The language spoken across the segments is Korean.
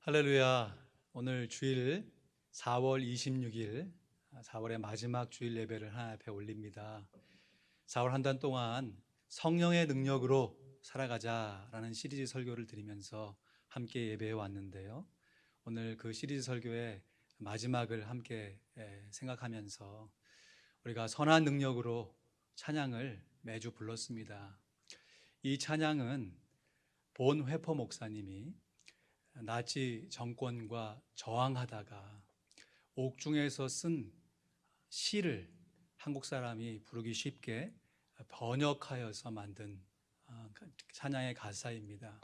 할렐루야. 오늘 주일 4월 26일 4월의 마지막 주일 예배를 하나님 앞에 올립니다. 4월 한 달 동안 성령의 능력으로 살아가자라는 시리즈 설교를 드리면서 함께 예배해 왔는데요. 오늘 그 시리즈 설교의 마지막을 함께 생각하면서 우리가 선한 능력으로 찬양을 매주 불렀습니다. 이 찬양은 본 회포 목사님이 나치 정권과 저항하다가 옥중에서 쓴 시를 한국 사람이 부르기 쉽게 번역하여서 만든 찬양의 가사입니다.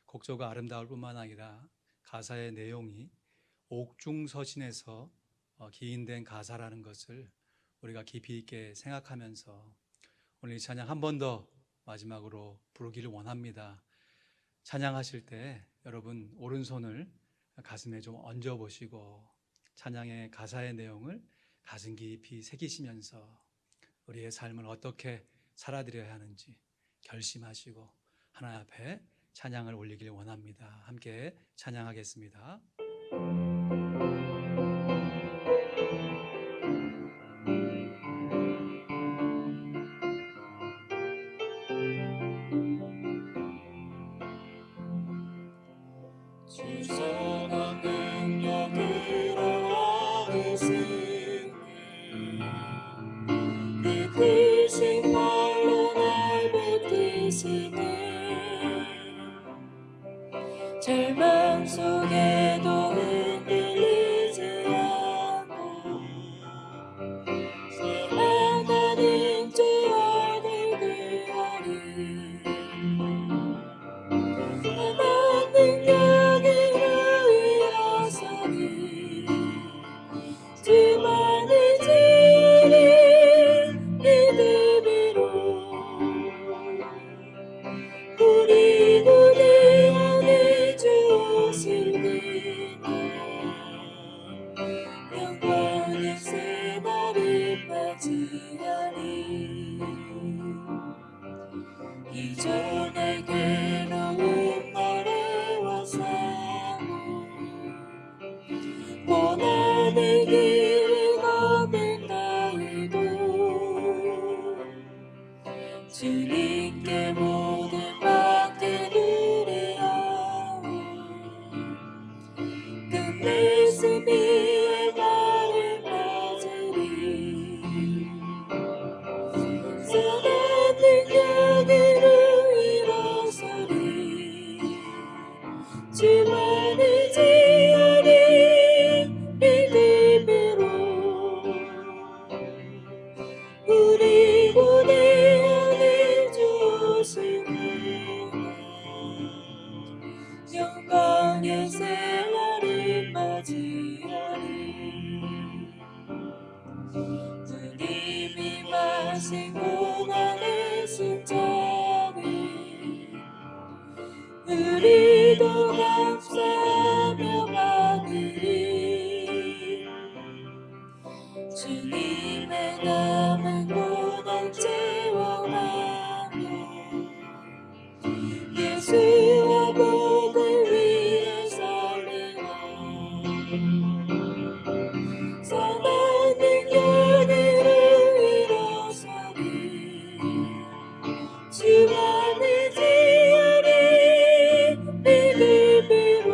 곡조가 아름다울 뿐만 아니라 가사의 내용이 옥중서신에서 기인된 가사라는 것을 우리가 깊이 있게 생각하면서 오늘 이 찬양 한 번 더 마지막으로 부르기를 원합니다. 찬양하실 때 여러분 오른손을 가슴에 좀 얹어 보시고 찬양의 가사의 내용을 가슴 깊이 새기시면서 우리의 삶을 어떻게 살아드려야 하는지 결심하시고 하나님 앞에 찬양을 올리길 원합니다. 함께 찬양하겠습니다. 주선한 능력으로 얻으시네 그 크신 발로 날 붙드시네 절망 속에도 흔들리지 않고 살아가는 주 얼굴 그하리 선한 능력으로 일어서니 주만을 지으리 믿음으로 우리 구주 안에 주오실 그날 영광의 새날이 맞이하리 이전의 괴로운 나래와 싸움 고난의 길을 걷는다 해도 주님께 모든 맡겨두리라 끝내신 이의 말을 맞으리 선한 능력으로 일어서리 주만을 지으리 믿음으로 우리 고대 안에 주시는 영광의 새날을 맞이하리 주님이 마신 고난의 순전히 우리도 감사하며 받으리 주님의 남은 고난 제왕하며 예수와 복을 위해 살리라 선한 능력으로 일어서리 주만을 지으리 믿음으로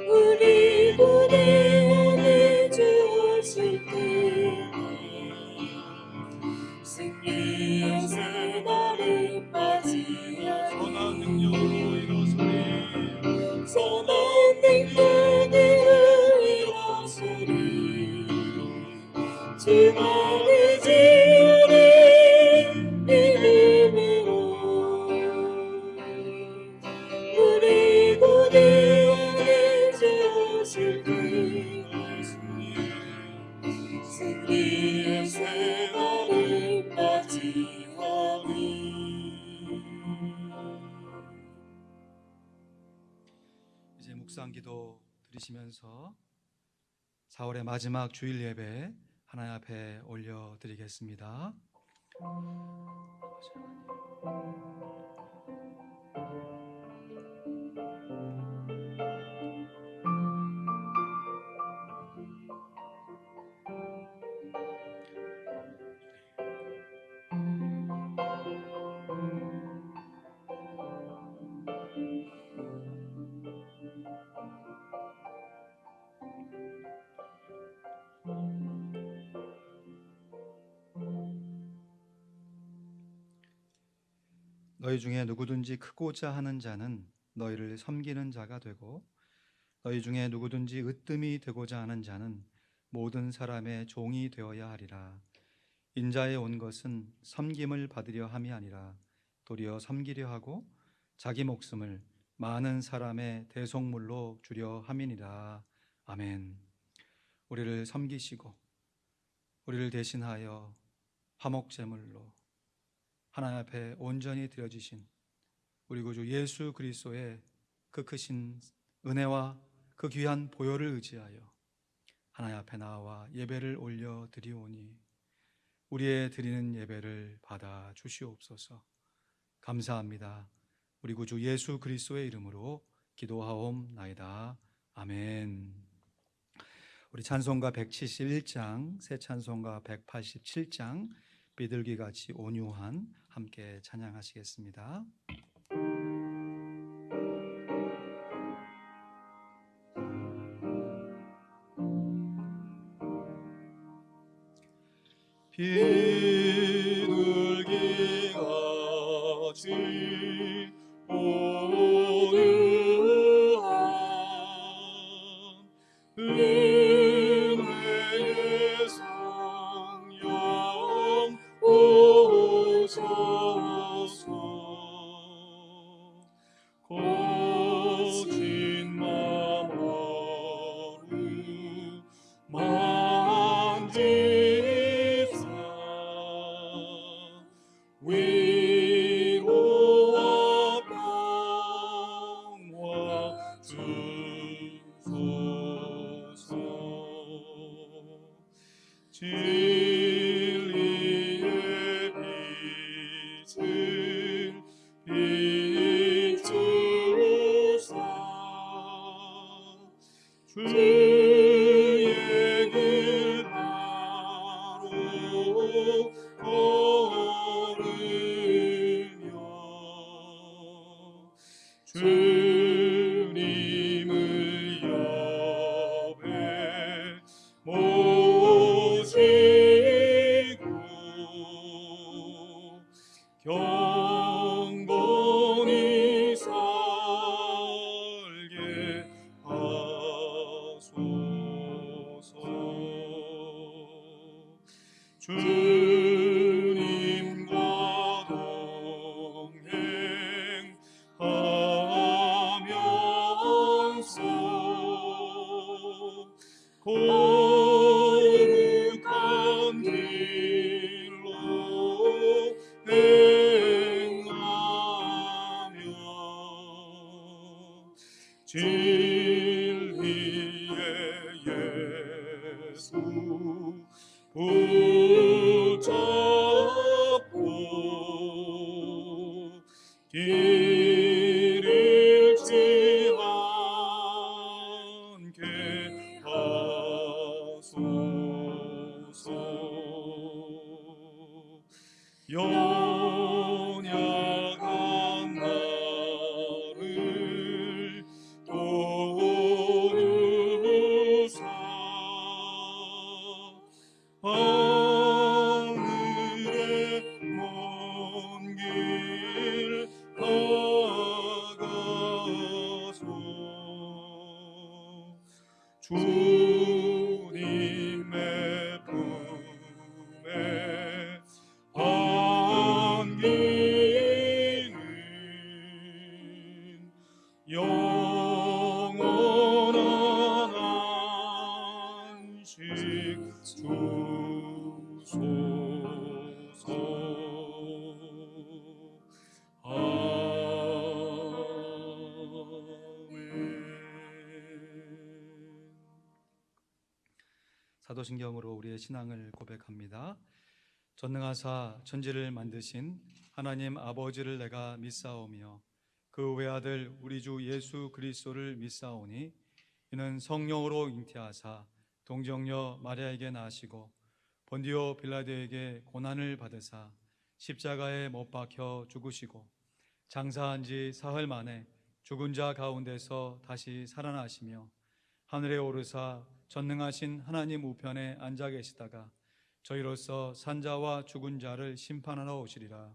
우리 고대 안에 주오실 그날 승리의 새날을 맞이하리 선한 능력으로 일어서리 선한 능력으로 일어서리 주만을 지으리 믿음으로 우리 고대 안에 주오실 그날 승리의 새날을 맞이하리 이제 묵상 기도 드리시면서 4월의 마지막 주일 예배 하나님 앞에 올려드리겠습니다. 너희 중에 누구든지 크고자 하는 자는 너희를 섬기는 자가 되고 너희 중에 누구든지 으뜸이 되고자 하는 자는 모든 사람의 종이 되어야 하리라. 인자에 온 것은 섬김을 받으려 함이 아니라 도리어 섬기려 하고 자기 목숨을 많은 사람의 대속물로 주려 함이니라. 아멘. 우리를 섬기시고 우리를 대신하여 화목제물로 하나님 앞에 온전히 드려지신 우리 구주 예수 그리스도의 그 크신 은혜와 그 귀한 보혈을 의지하여 하나님 앞에 나와 예배를 올려 드리오니 우리의 드리는 예배를 받아 주시옵소서. 감사합니다. 우리 구주 예수 그리스도의 이름으로 기도하옵나이다. 아멘. 우리 찬송가 171장, 새 찬송가 187장, 비둘기같이 온유한 함께 찬양하시겠습니다. 비둘기같이 온유한 은혜의 성령 오셔서 거친 마음으로 만지사 위로와 평화 주소서. 진리의 빛을 비추사 주의 길 바로 걸으며 주님을 옆에 모시고 경건히 살게 하소서. 주님과 동행하면서 거룩한 길로 행하며 진리의 예수 붙잡고 길 잃지 않게 하소서. 연약한 나를 도우사 하늘의 먼 길 나가서 주님의 품에 안기는 영원한 안식 주소서. 아멘. 사도신경으로 우리의 신앙을 고백합니다. 전능하사 천지를 만드신 하나님 아버지를 내가 믿사오며 그 외아들 우리 주 예수 그리스도를 믿사오니 이는 성령으로 잉태하사 동정녀 마리아에게 나시고 본디오 빌라도에게 고난을 받으사 십자가에 못 박혀 죽으시고 장사한 지 사흘 만에 죽은 자 가운데서 다시 살아나시며 하늘에 오르사 전능하신 하나님 우편에 앉아 계시다가 저희로서 산자와 죽은 자를 심판하러 오시리라.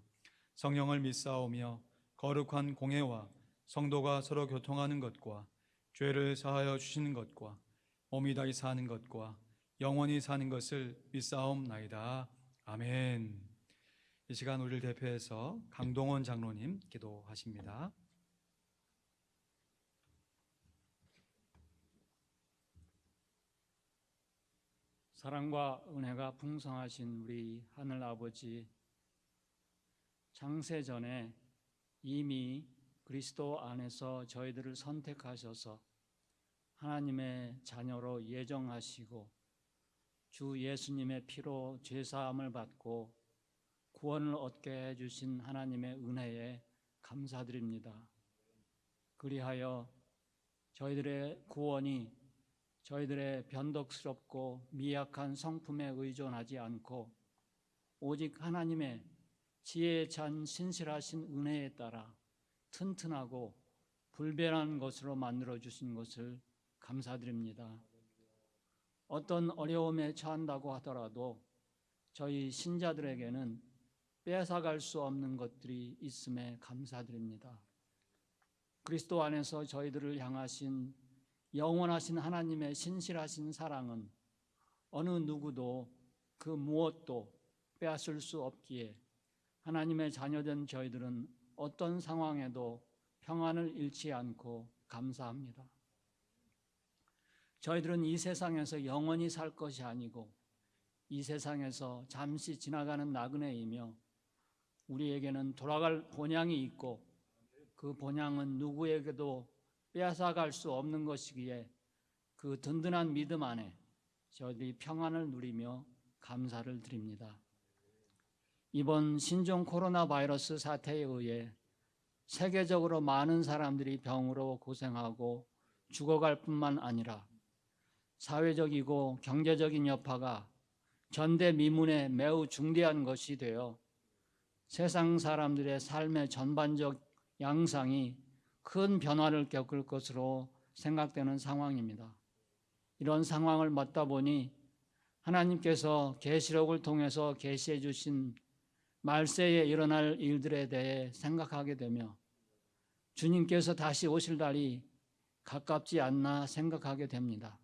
성령을 믿사오며 거룩한 공회와 성도가 서로 교통하는 것과 죄를 사하여 주시는 것과 몸이 다시 사는 것과 영원히 사는 것을 믿사옵나이다. 아멘. 이 시간 우리를 대표해서 강동원 장로님 기도하십니다. 사랑과 은혜가 풍성하신 우리 하늘 아버지, 창세 전에 이미 그리스도 안에서 저희들을 선택하셔서 하나님의 자녀로 예정하시고 주 예수님의 피로 죄사함을 받고 구원을 얻게 해주신 하나님의 은혜에 감사드립니다. 그리하여 저희들의 구원이 저희들의 변덕스럽고 미약한 성품에 의존하지 않고 오직 하나님의 지혜에 찬 신실하신 은혜에 따라 튼튼하고 불변한 것으로 만들어 주신 것을 감사드립니다. 어떤 어려움에 처한다고 하더라도 저희 신자들에게는 뺏어갈 수 없는 것들이 있음에 감사드립니다. 그리스도 안에서 저희들을 향하신 영원하신 하나님의 신실하신 사랑은 어느 누구도 그 무엇도 빼앗을 수 없기에 하나님의 자녀된 저희들은 어떤 상황에도 평안을 잃지 않고 감사합니다. 저희들은 이 세상에서 영원히 살 것이 아니고 이 세상에서 잠시 지나가는 나그네이며 우리에게는 돌아갈 본향이 있고 그 본향은 누구에게도 빼앗아갈 수 없는 것이기에 그 든든한 믿음 안에 저희들이 평안을 누리며 감사를 드립니다. 이번 신종 코로나 바이러스 사태에 의해 세계적으로 많은 사람들이 병으로 고생하고 죽어갈 뿐만 아니라 사회적이고 경제적인 여파가 전대미문에 매우 중대한 것이 되어 세상 사람들의 삶의 전반적 양상이 큰 변화를 겪을 것으로 생각되는 상황입니다. 이런 상황을 맞다 보니 하나님께서 계시록을 통해서 계시해 주신 말세에 일어날 일들에 대해 생각하게 되며 주님께서 다시 오실 날이 가깝지 않나 생각하게 됩니다.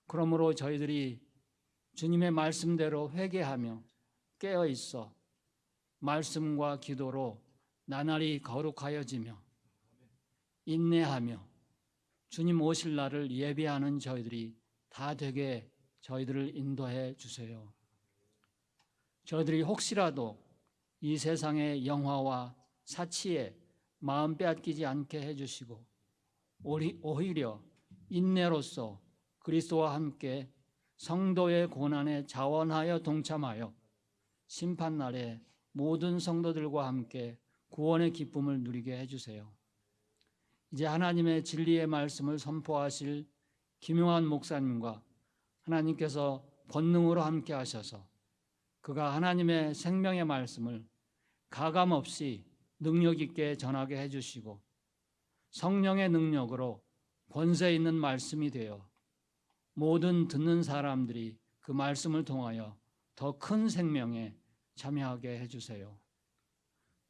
그러므로 저희들이 주님의 말씀대로 회개하며 깨어 있어 말씀과 기도로 나날이 거룩하여지며 인내하며 주님 오실 날을 예비하는 저희들이 다 되게 저희들을 인도해 주세요. 저희들이 혹시라도 이 세상의 영화와 사치에 마음 빼앗기지 않게 해주시고 오히려 인내로서 그리스도와 함께 성도의 고난에 자원하여 동참하여 심판날에 모든 성도들과 함께 구원의 기쁨을 누리게 해주세요. 이제 하나님의 진리의 말씀을 선포하실 김용환 목사님과 하나님께서 권능으로 함께 하셔서 그가 하나님의 생명의 말씀을 가감없이 능력 있게 전하게 해주시고 성령의 능력으로 권세 있는 말씀이 되어 모든 듣는 사람들이 그 말씀을 통하여 더 큰 생명에 참여하게 해주세요.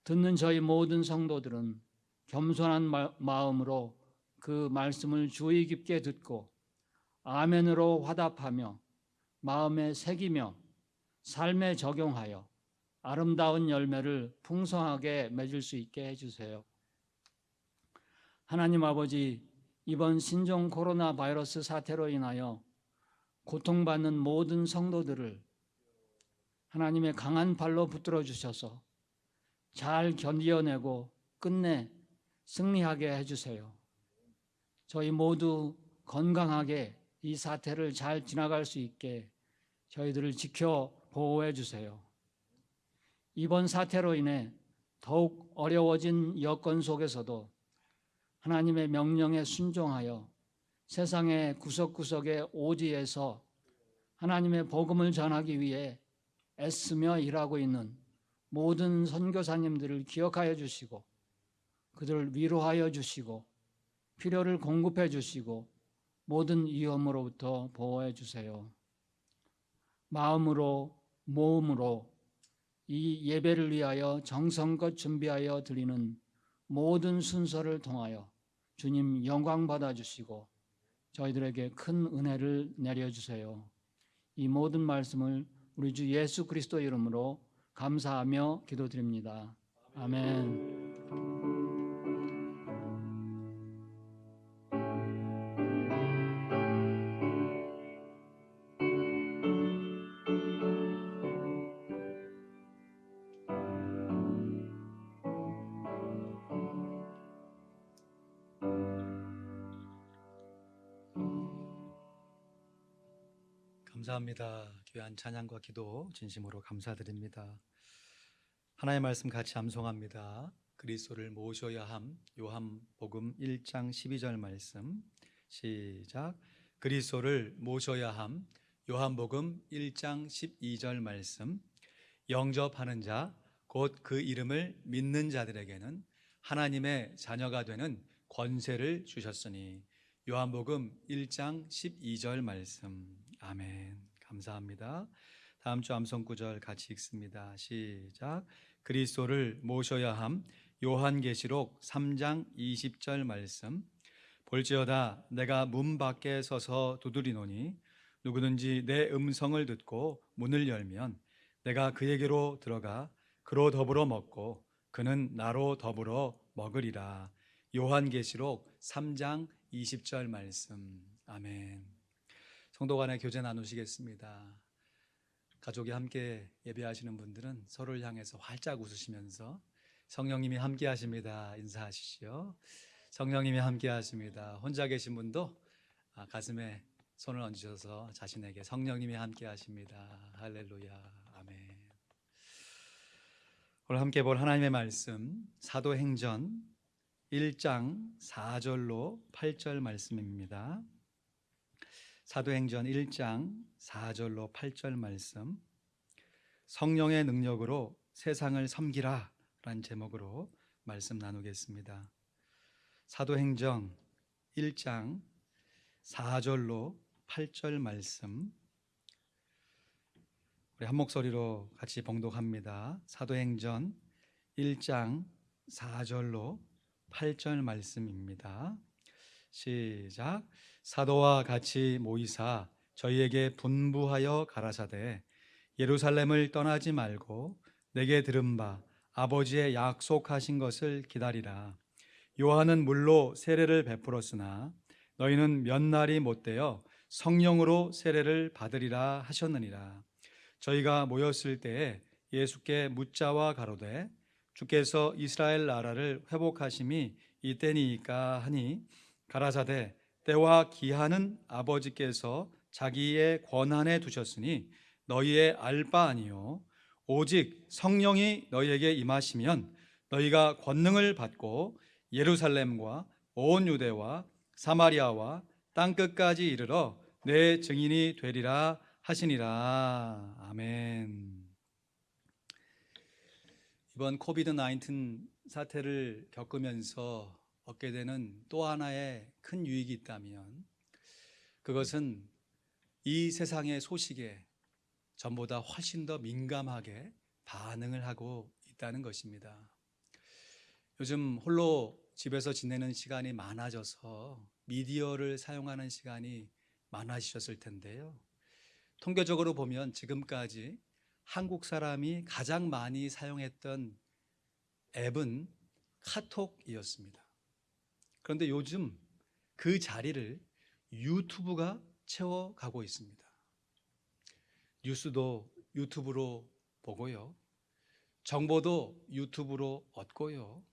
듣는 저희 모든 성도들은 겸손한 마음으로 그 말씀을 주의 깊게 듣고 아멘으로 화답하며 마음에 새기며 삶에 적용하여 아름다운 열매를 풍성하게 맺을 수 있게 해주세요. 하나님 아버지, 이번 신종 코로나 바이러스 사태로 인하여 고통받는 모든 성도들을 하나님의 강한 발로 붙들어 주셔서 잘 견디어내고 끝내 승리하게 해주세요. 저희 모두 건강하게 이 사태를 잘 지나갈 수 있게 저희들을 지켜 보호해 주세요. 이번 사태로 인해 더욱 어려워진 여건 속에서도 하나님의 명령에 순종하여 세상의 구석구석의 오지에서 하나님의 복음을 전하기 위해 애쓰며 일하고 있는 모든 선교사님들을 기억하여 주시고 그들을 위로하여 주시고 필요를 공급해 주시고 모든 위험으로부터 보호해 주세요. 마음으로 몸으로 이 예배를 위하여 정성껏 준비하여 드리는 모든 순서를 통하여 주님 영광 받아주시고 저희들에게 큰 은혜를 내려주세요. 이 모든 말씀을 우리 주 예수 그리스도 이름으로 감사하며 기도드립니다. 아멘. 감사합니다. 귀한 찬양과 기도 진심으로 감사드립니다. 하나님의 말씀 같이 암송합니다. 그리스도를 모셔야 함. 요한복음 1장 12절 말씀 시작. 그리스도를 모셔야 함. 요한복음 1장 12절 말씀. 영접하는 자 곧 그 이름을 믿는 자들에게는 하나님의 자녀가 되는 권세를 주셨으니. 요한복음 1장 12절 말씀. 아멘. 감사합니다. 다음 주 암송 구절 같이 읽습니다. 시작. 그리스도를 모셔야 함. 요한계시록 3장 20절 말씀. 볼지어다 내가 문 밖에 서서 두드리노니 누구든지 내 음성을 듣고 문을 열면 내가 그에게로 들어가 그로 더불어 먹고 그는 나로 더불어 먹으리라. 요한계시록 3장 20절 말씀. 아멘. 성도 간의 교제 나누시겠습니다. 가족이 함께 예배하시는 분들은 서로를 향해서 활짝 웃으시면서 성령님이 함께 하십니다 인사하시죠. 성령님이 함께 하십니다. 혼자 계신 분도 가슴에 손을 얹으셔서 자신에게 성령님이 함께 하십니다. 할렐루야. 아멘. 오늘 함께 볼 하나님의 말씀 사도행전 1장 4절로 8절 말씀입니다. 사도행전 1장 4절로 8절 말씀. 성령의 능력으로 세상을 섬기라 라는 제목으로 말씀 나누겠습니다. 사도행전 1장 4절로 8절 말씀 우리 한 목소리로 같이 봉독합니다. 사도행전 1장 4절로 8절 말씀입니다. 시작. 사도와 같이 모이사 저희에게 분부하여 가라사대 예루살렘을 떠나지 말고 내게 들은 바 아버지의 약속하신 것을 기다리라. 요한은 물로 세례를 베풀었으나 너희는 몇 날이 못되어 성령으로 세례를 받으리라 하셨느니라. 저희가 모였을 때에 예수께 묻자와 가로되 주께서 이스라엘 나라를 회복하심이 이때니이까 하니 가라사대 때와 기한은 아버지께서 자기의 권한에 두셨으니 너희의 알 바 아니요 오직 성령이 너희에게 임하시면 너희가 권능을 받고 예루살렘과 온 유대와 사마리아와 땅끝까지 이르러 내 증인이 되리라 하시니라. 아멘. 이번 코비드-19 사태를 겪으면서 얻게 되는 또 하나의 큰 유익이 있다면 그것은 이 세상의 소식에 전보다 훨씬 더 민감하게 반응을 하고 있다는 것입니다. 요즘 홀로 집에서 지내는 시간이 많아져서 미디어를 사용하는 시간이 많아지셨을 텐데요. 통계적으로 보면 지금까지 한국 사람이 가장 많이 사용했던 앱은 카톡이었습니다. 그런데 요즘 그 자리를 유튜브가 채워가고 있습니다. 뉴스도 유튜브로 보고요. 정보도 유튜브로 얻고요.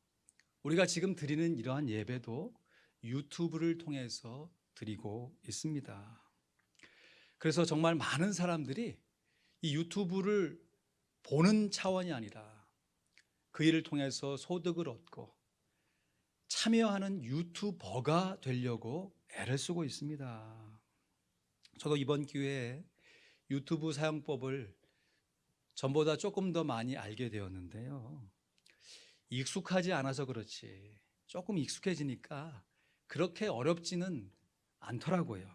우리가 지금 드리는 이러한 예배도 유튜브를 통해서 드리고 있습니다. 그래서 정말 많은 사람들이 이 유튜브를 보는 차원이 아니라 그 일을 통해서 소득을 얻고 참여하는 유튜버가 되려고 애를 쓰고 있습니다. 저도 이번 기회에 유튜브 사용법을 전보다 조금 더 많이 알게 되었는데요. 익숙하지 않아서 그렇지 조금 익숙해지니까 그렇게 어렵지는 않더라고요.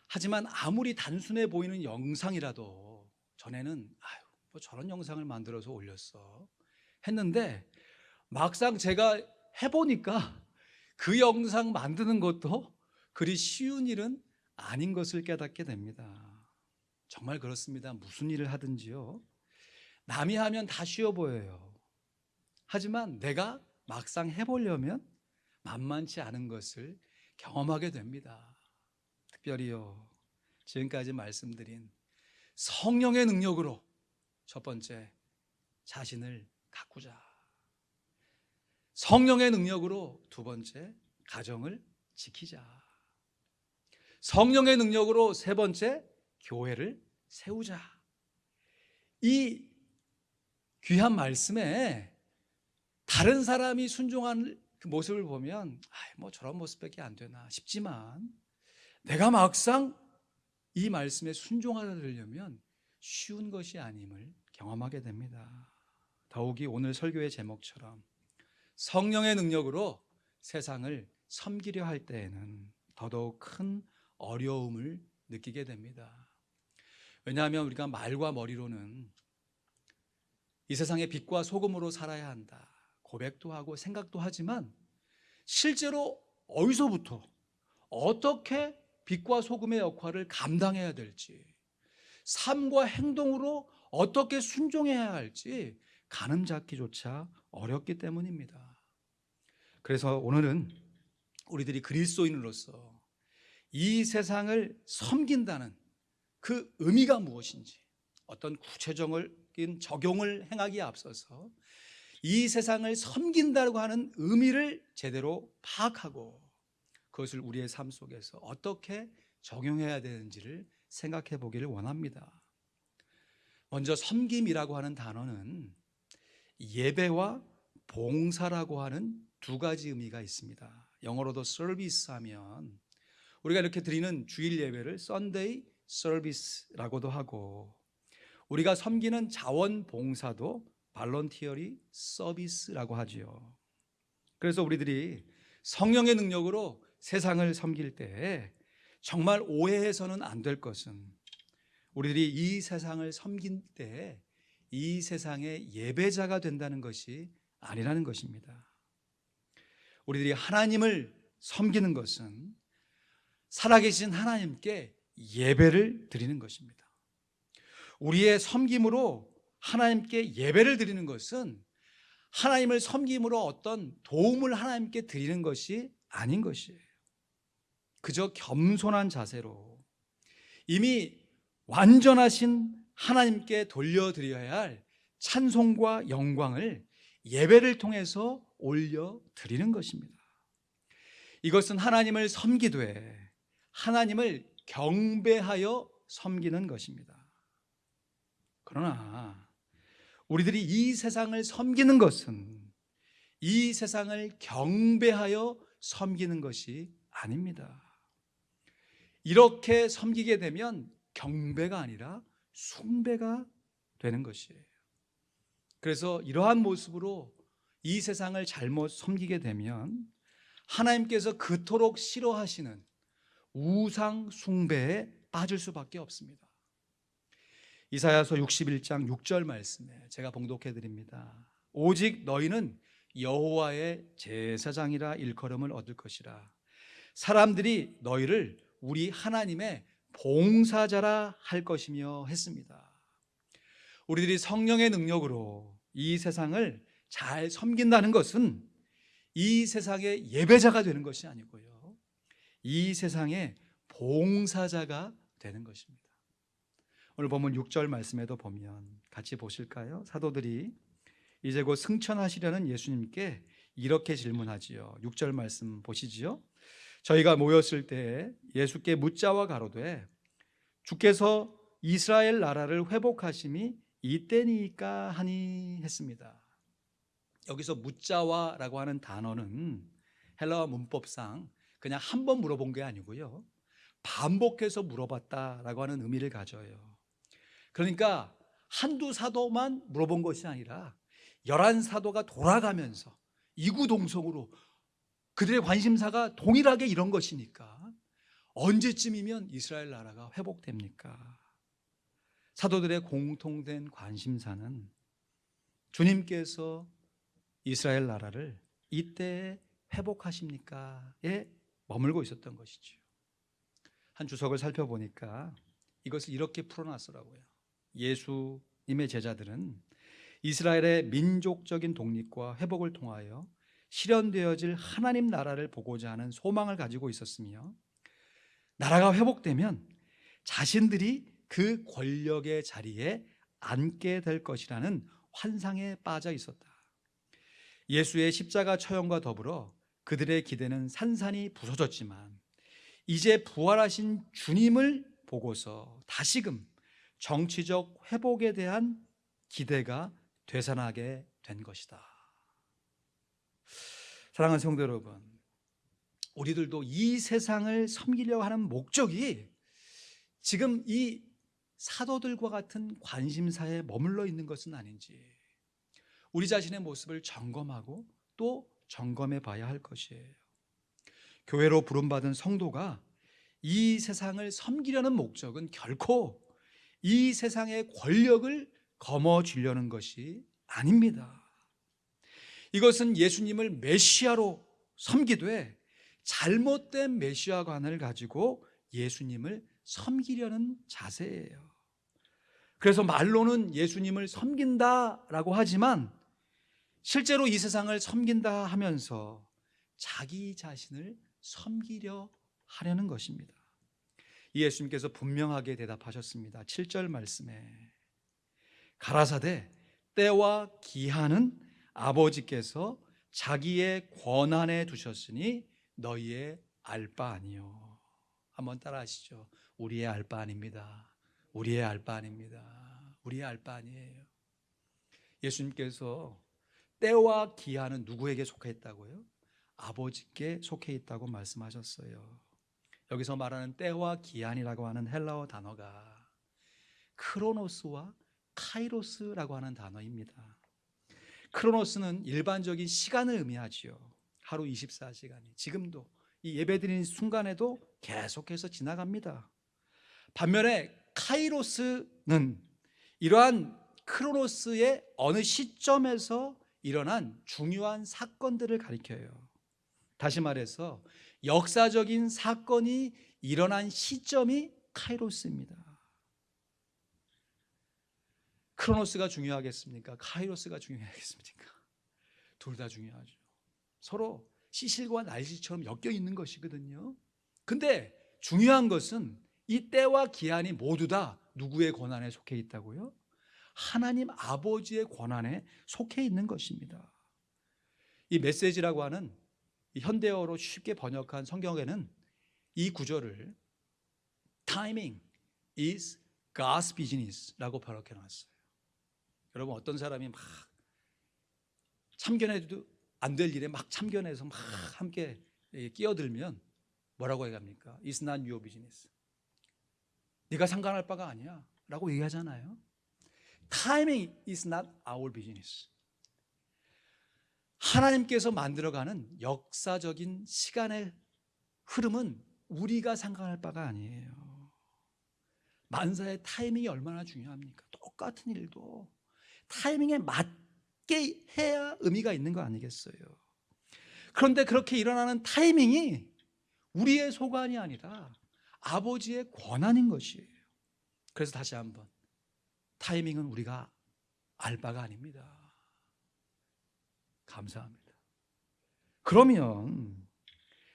하지만 아무리 단순해 보이는 영상이라도 전에는 뭐 저런 영상을 만들어서 올렸어 했는데 막상 제가 해보니까 그 영상 만드는 것도 그리 쉬운 일은 아닌 것을 깨닫게 됩니다. 정말 그렇습니다. 무슨 일을 하든지요, 남이 하면 다 쉬워 보여요. 하지만 내가 막상 해보려면 만만치 않은 것을 경험하게 됩니다. 특별히요, 지금까지 말씀드린 성령의 능력으로 첫 번째, 자신을 가꾸자. 성령의 능력으로 두 번째, 가정을 지키자. 성령의 능력으로 세 번째, 교회를 세우자. 이 귀한 말씀에 다른 사람이 순종하는 그 모습을 보면 뭐 저런 모습밖에 안 되나 싶지만, 내가 막상 이 말씀에 순종하려 들려면 쉬운 것이 아님을 경험하게 됩니다. 더욱이 오늘 설교의 제목처럼 성령의 능력으로 세상을 섬기려 할 때에는 더더욱 큰 어려움을 느끼게 됩니다. 왜냐하면 우리가 말과 머리로는 이 세상의 빛과 소금으로 살아야 한다 고백도 하고 생각도 하지만, 실제로 어디서부터 어떻게 빛과 소금의 역할을 감당해야 될지, 삶과 행동으로 어떻게 순종해야 할지 가늠 잡기조차 어렵기 때문입니다. 그래서 오늘은 우리들이 그리스도인으로서 이 세상을 섬긴다는 그 의미가 무엇인지, 어떤 구체적인 적용을 행하기에 앞서서 이 세상을 섬긴다고 하는 의미를 제대로 파악하고 그것을 우리의 삶 속에서 어떻게 적용해야 되는지를 생각해 보기를 원합니다. 먼저 섬김이라고 하는 단어는 예배와 봉사라고 하는 두 가지 의미가 있습니다. 영어로도 service 하면 우리가 이렇게 드리는 주일 예배를 Sunday service라고도 하고, 우리가 섬기는 자원봉사도 volunteer service라고 하지요. 그래서 우리들이 성령의 능력으로 세상을 섬길 때 정말 오해해서는 안 될 것은, 우리들이 이 세상을 섬길 때 이 세상의 예배자가 된다는 것이 아니라는 것입니다. 우리들이 하나님을 섬기는 것은 살아계신 하나님께 예배를 드리는 것입니다. 우리의 섬김으로 하나님께 예배를 드리는 것은 하나님을 섬김으로 어떤 도움을 하나님께 드리는 것이 아닌 것이에요. 그저 겸손한 자세로 이미 완전하신 하나님께 돌려드려야 할 찬송과 영광을 예배를 통해서 올려드리는 것입니다. 이것은 하나님을 섬기되 하나님을 경배하여 섬기는 것입니다. 그러나 우리들이 이 세상을 섬기는 것은 이 세상을 경배하여 섬기는 것이 아닙니다. 이렇게 섬기게 되면 경배가 아니라 숭배가 되는 것이에요. 그래서 이러한 모습으로 이 세상을 잘못 섬기게 되면 하나님께서 그토록 싫어하시는 우상 숭배에 빠질 수밖에 없습니다. 이사야서 61장 6절 말씀에 제가 봉독해 드립니다. 오직 너희는 여호와의 제사장이라 일컬음을 얻을 것이라. 사람들이 너희를 우리 하나님의 봉사자라 할 것이며 했습니다. 우리들이 성령의 능력으로 이 세상을 잘 섬긴다는 것은 이 세상의 예배자가 되는 것이 아니고요, 이 세상의 봉사자가 되는 것입니다. 오늘 본문 6절 말씀에도 보면 같이 보실까요? 사도들이 이제 곧 승천하시려는 예수님께 이렇게 질문하지요. 6절 말씀 보시지요. 저희가 모였을 때 예수께 묻자와 가로되 주께서 이스라엘 나라를 회복하심이 이때니까 하니 했습니다. 여기서 묻자와라고 하는 단어는 헬라어 문법상 그냥 한 번 물어본 게 아니고요, 반복해서 물어봤다라고 하는 의미를 가져요. 그러니까 한두 사도만 물어본 것이 아니라 11사도가 돌아가면서 이구동성으로 그들의 관심사가 동일하게 이런 것이니까 언제쯤이면 이스라엘 나라가 회복됩니까? 사도들의 공통된 관심사는 주님께서 이스라엘 나라를 이때 회복하십니까에 머물고 있었던 것이죠. 한 주석을 살펴보니까 이것을 이렇게 풀어놨더라고요. 예수님의 제자들은 이스라엘의 민족적인 독립과 회복을 통하여 실현되어질 하나님 나라를 보고자 하는 소망을 가지고 있었으며, 나라가 회복되면 자신들이 그 권력의 자리에 앉게 될 것이라는 환상에 빠져 있었다. 예수의 십자가 처형과 더불어 그들의 기대는 산산이 부서졌지만, 이제 부활하신 주님을 보고서 다시금 정치적 회복에 대한 기대가 되살아나게 된 것이다. 사랑하는 성도 여러분, 우리들도 이 세상을 섬기려고 하는 목적이 지금 이 사도들과 같은 관심사에 머물러 있는 것은 아닌지 우리 자신의 모습을 점검하고 또 점검해 봐야 할 것이에요. 교회로 부름받은 성도가 이 세상을 섬기려는 목적은 결코 이 세상의 권력을 거머쥐려는 것이 아닙니다. 이것은 예수님을 메시아로 섬기되 잘못된 메시아관을 가지고 예수님을 섬기려는 자세예요. 그래서 말로는 예수님을 섬긴다라고 하지만 실제로 이 세상을 섬긴다 하면서 자기 자신을 섬기려 하려는 것입니다. 예수님께서 분명하게 대답하셨습니다. 7절 말씀에 가라사대 때와 기한은 아버지께서 자기의 권한에 두셨으니 너희의 알 바 아니요. 한번 따라 하시죠. 우리의 알 바 아닙니다. 우리의 알 바 아닙니다. 우리의 알 바 아니에요. 예수님께서 때와 기한은 누구에게 속해 있다고요? 아버지께 속해 있다고 말씀하셨어요. 여기서 말하는 때와 기한이라고 하는 헬라어 단어가 크로노스와 카이로스라고 하는 단어입니다. 크로노스는 일반적인 시간을 의미하지요. 하루 24시간이 지금도 이 예배드리는 순간에도 계속해서 지나갑니다. 반면에 카이로스는 이러한 크로노스의 어느 시점에서 일어난 중요한 사건들을 가리켜요. 다시 말해서 역사적인 사건이 일어난 시점이 카이로스입니다. 크로노스가 중요하겠습니까? 카이로스가 중요하겠습니까? 둘 다 중요하죠. 서로 시실과 날씨처럼 엮여 있는 것이거든요. 근데 중요한 것은 이 때와 기한이 모두 다 누구의 권한에 속해 있다고요? 하나님 아버지의 권한에 속해 있는 것입니다. 이 메시지라고 하는 이 현대어로 쉽게 번역한 성경에는 이 구절을 Timing is God's business라고 번역해 놨어요. 여러분, 어떤 사람이 막 참견해도 안 될 일에 막 참견해서 막 함께 끼어들면 뭐라고 얘기합니까? It's not your business. 네가 상관할 바가 아니야 라고 얘기하잖아요. Timing is not our business. 하나님께서 만들어가는 역사적인 시간의 흐름은 우리가 상관할 바가 아니에요. 만사의 타이밍이 얼마나 중요합니까? 똑같은 일도 타이밍에 맞게 해야 의미가 있는 거 아니겠어요? 그런데 그렇게 일어나는 타이밍이 우리의 소관이 아니라 아버지의 권한인 것이에요. 그래서 다시 한번, 타이밍은 우리가 알 바가 아닙니다. 감사합니다. 그러면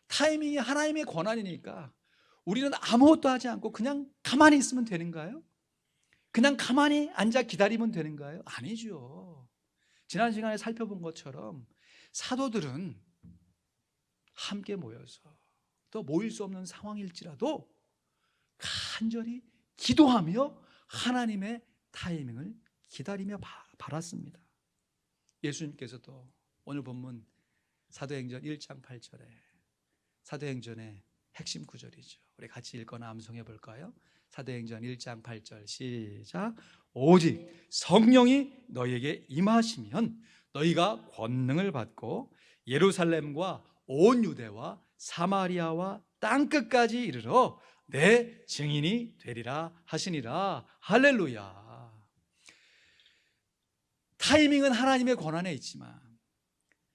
타이밍이 하나님의 권한이니까 우리는 아무것도 하지 않고 그냥 가만히 있으면 되는가요? 그냥 가만히 앉아 기다리면 되는가요? 아니죠. 지난 시간에 살펴본 것처럼 사도들은 함께 모여서 또 모일 수 없는 상황일지라도 간절히 기도하며 하나님의 타이밍을 기다리며 바랐습니다. 예수님께서도 오늘 본문 사도행전 1장 8절에 사도행전의 핵심 구절이죠. 우리 같이 읽거나 암송해 볼까요? 사도행전 1장 8절 시작. 오직 성령이 너희에게 임하시면 너희가 권능을 받고 예루살렘과 온 유대와 사마리아와 땅끝까지 이르러 내 증인이 되리라 하시니라. 할렐루야. 타이밍은 하나님의 권한에 있지만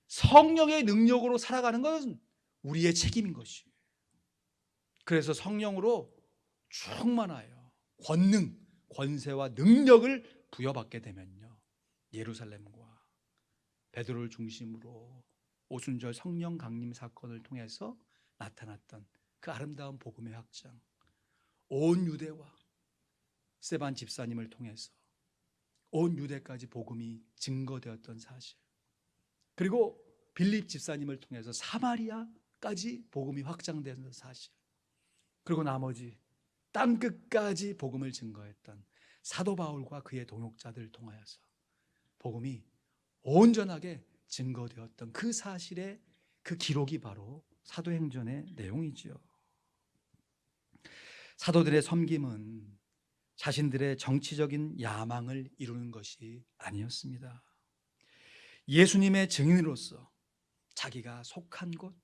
성령의 능력으로 살아가는 것은 우리의 책임인 것이에요. 그래서 성령으로 충만하여 권능, 권세와 능력을 부여받게 되면요, 예루살렘과 베드로를 중심으로 오순절 성령 강림 사건을 통해서 나타났던 그 아름다운 복음의 확장, 온 유대와 스데반 집사님을 통해서 온 유대까지 복음이 증거되었던 사실, 그리고 빌립 집사님을 통해서 사마리아까지 복음이 확장되는 사실, 그리고 나머지 땅 끝까지 복음을 증거했던 사도 바울과 그의 동역자들을 통하여서 복음이 온전하게 증거되었던 그 사실의 그 기록이 바로 사도행전의 내용이지요. 사도들의 섬김은 자신들의 정치적인 야망을 이루는 것이 아니었습니다. 예수님의 증인으로서 자기가 속한 곳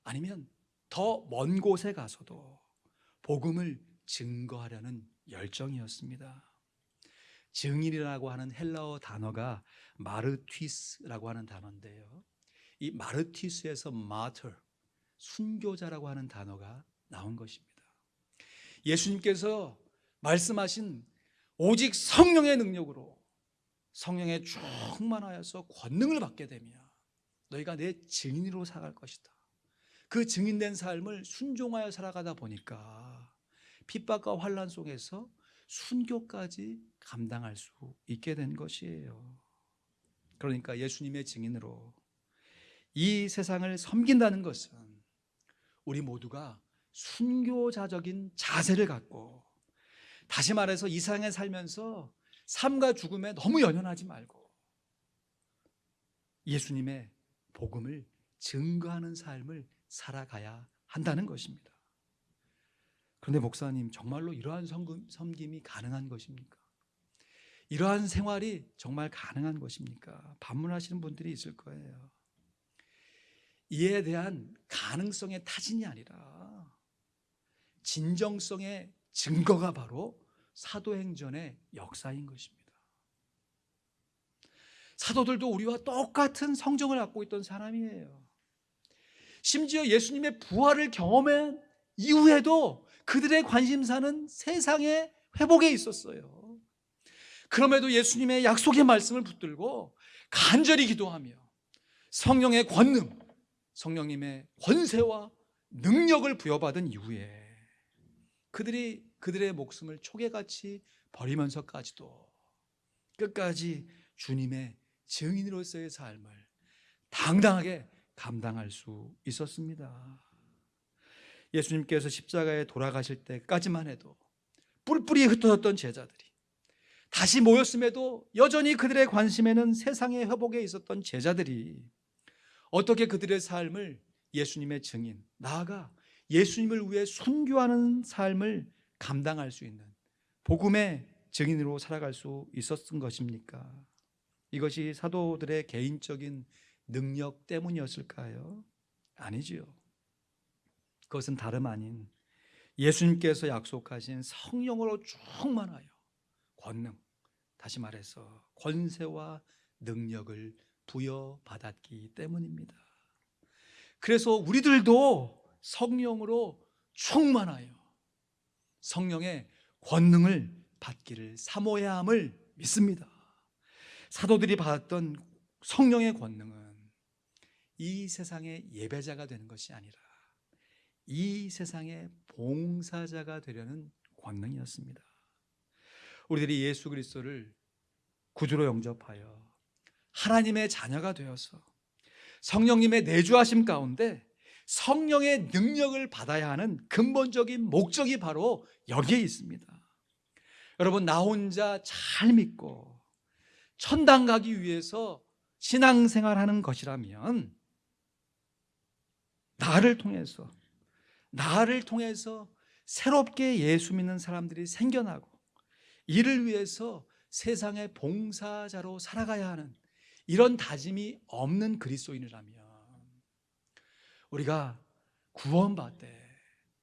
아니면 더 먼 곳에 가서도 복음을 증거하려는 열정이었습니다. 증인이라고 하는 헬라어 단어가 마르튀스라고 하는 단어인데요, 이 마르튀스에서 마터, 순교자라고 하는 단어가 나온 것입니다. 예수님께서 말씀하신 오직 성령의 능력으로, 성령에 충만하여서 권능을 받게 되면 너희가 내 증인으로 살아갈 것이다. 그 증인된 삶을 순종하여 살아가다 보니까 핍박과 환난 속에서 순교까지 감당할 수 있게 된 것이에요. 그러니까 예수님의 증인으로 이 세상을 섬긴다는 것은 우리 모두가 순교자적인 자세를 갖고, 다시 말해서 이 세상에 살면서 삶과 죽음에 너무 연연하지 말고 예수님의 복음을 증거하는 삶을 살아가야 한다는 것입니다. 그런데 목사님, 정말로 이러한 섬김이 가능한 것입니까? 이러한 생활이 정말 가능한 것입니까? 반문하시는 분들이 있을 거예요. 이에 대한 가능성의 타진이 아니라 진정성의 증거가 바로 사도행전의 역사인 것입니다. 사도들도 우리와 똑같은 성정을 갖고 있던 사람이에요. 심지어 예수님의 부활을 경험한 이후에도 그들의 관심사는 세상의 회복에 있었어요. 그럼에도 예수님의 약속의 말씀을 붙들고 간절히 기도하며 성령의 권능, 성령님의 권세와 능력을 부여받은 이후에 그들의 목숨을 초계같이 버리면서까지도 끝까지 주님의 증인으로서의 삶을 당당하게 감당할 수 있었습니다. 예수님께서 십자가에 돌아가실 때까지만 해도 뿔뿔이 흩어졌던 제자들이 다시 모였음에도 여전히 그들의 관심에는 세상의 회복에 있었던 제자들이 어떻게 그들의 삶을 예수님의 증인, 나아가 예수님을 위해 순교하는 삶을 감당할 수 있는 복음의 증인으로 살아갈 수 있었던 것입니까? 이것이 사도들의 개인적인 능력 때문이었을까요? 아니지요. 그것은 다름 아닌 예수님께서 약속하신 성령으로 충만하여 권능, 다시 말해서 권세와 능력을 부여받았기 때문입니다. 그래서 우리들도 성령으로 충만하여 성령의 권능을 받기를 사모해야 함을 믿습니다. 사도들이 받았던 성령의 권능은 이 세상의 예배자가 되는 것이 아니라 이 세상의 봉사자가 되려는 권능이었습니다. 우리들이 예수 그리스도를 구주로 영접하여 하나님의 자녀가 되어서 성령님의 내주하심 가운데 성령의 능력을 받아야 하는 근본적인 목적이 바로 여기에 있습니다. 여러분, 나 혼자 잘 믿고 천당 가기 위해서 신앙생활하는 것이라면 나를 통해서 새롭게 예수 믿는 사람들이 생겨나고 이를 위해서 세상의 봉사자로 살아가야 하는 이런 다짐이 없는 그리스도인이라면 우리가 구원받되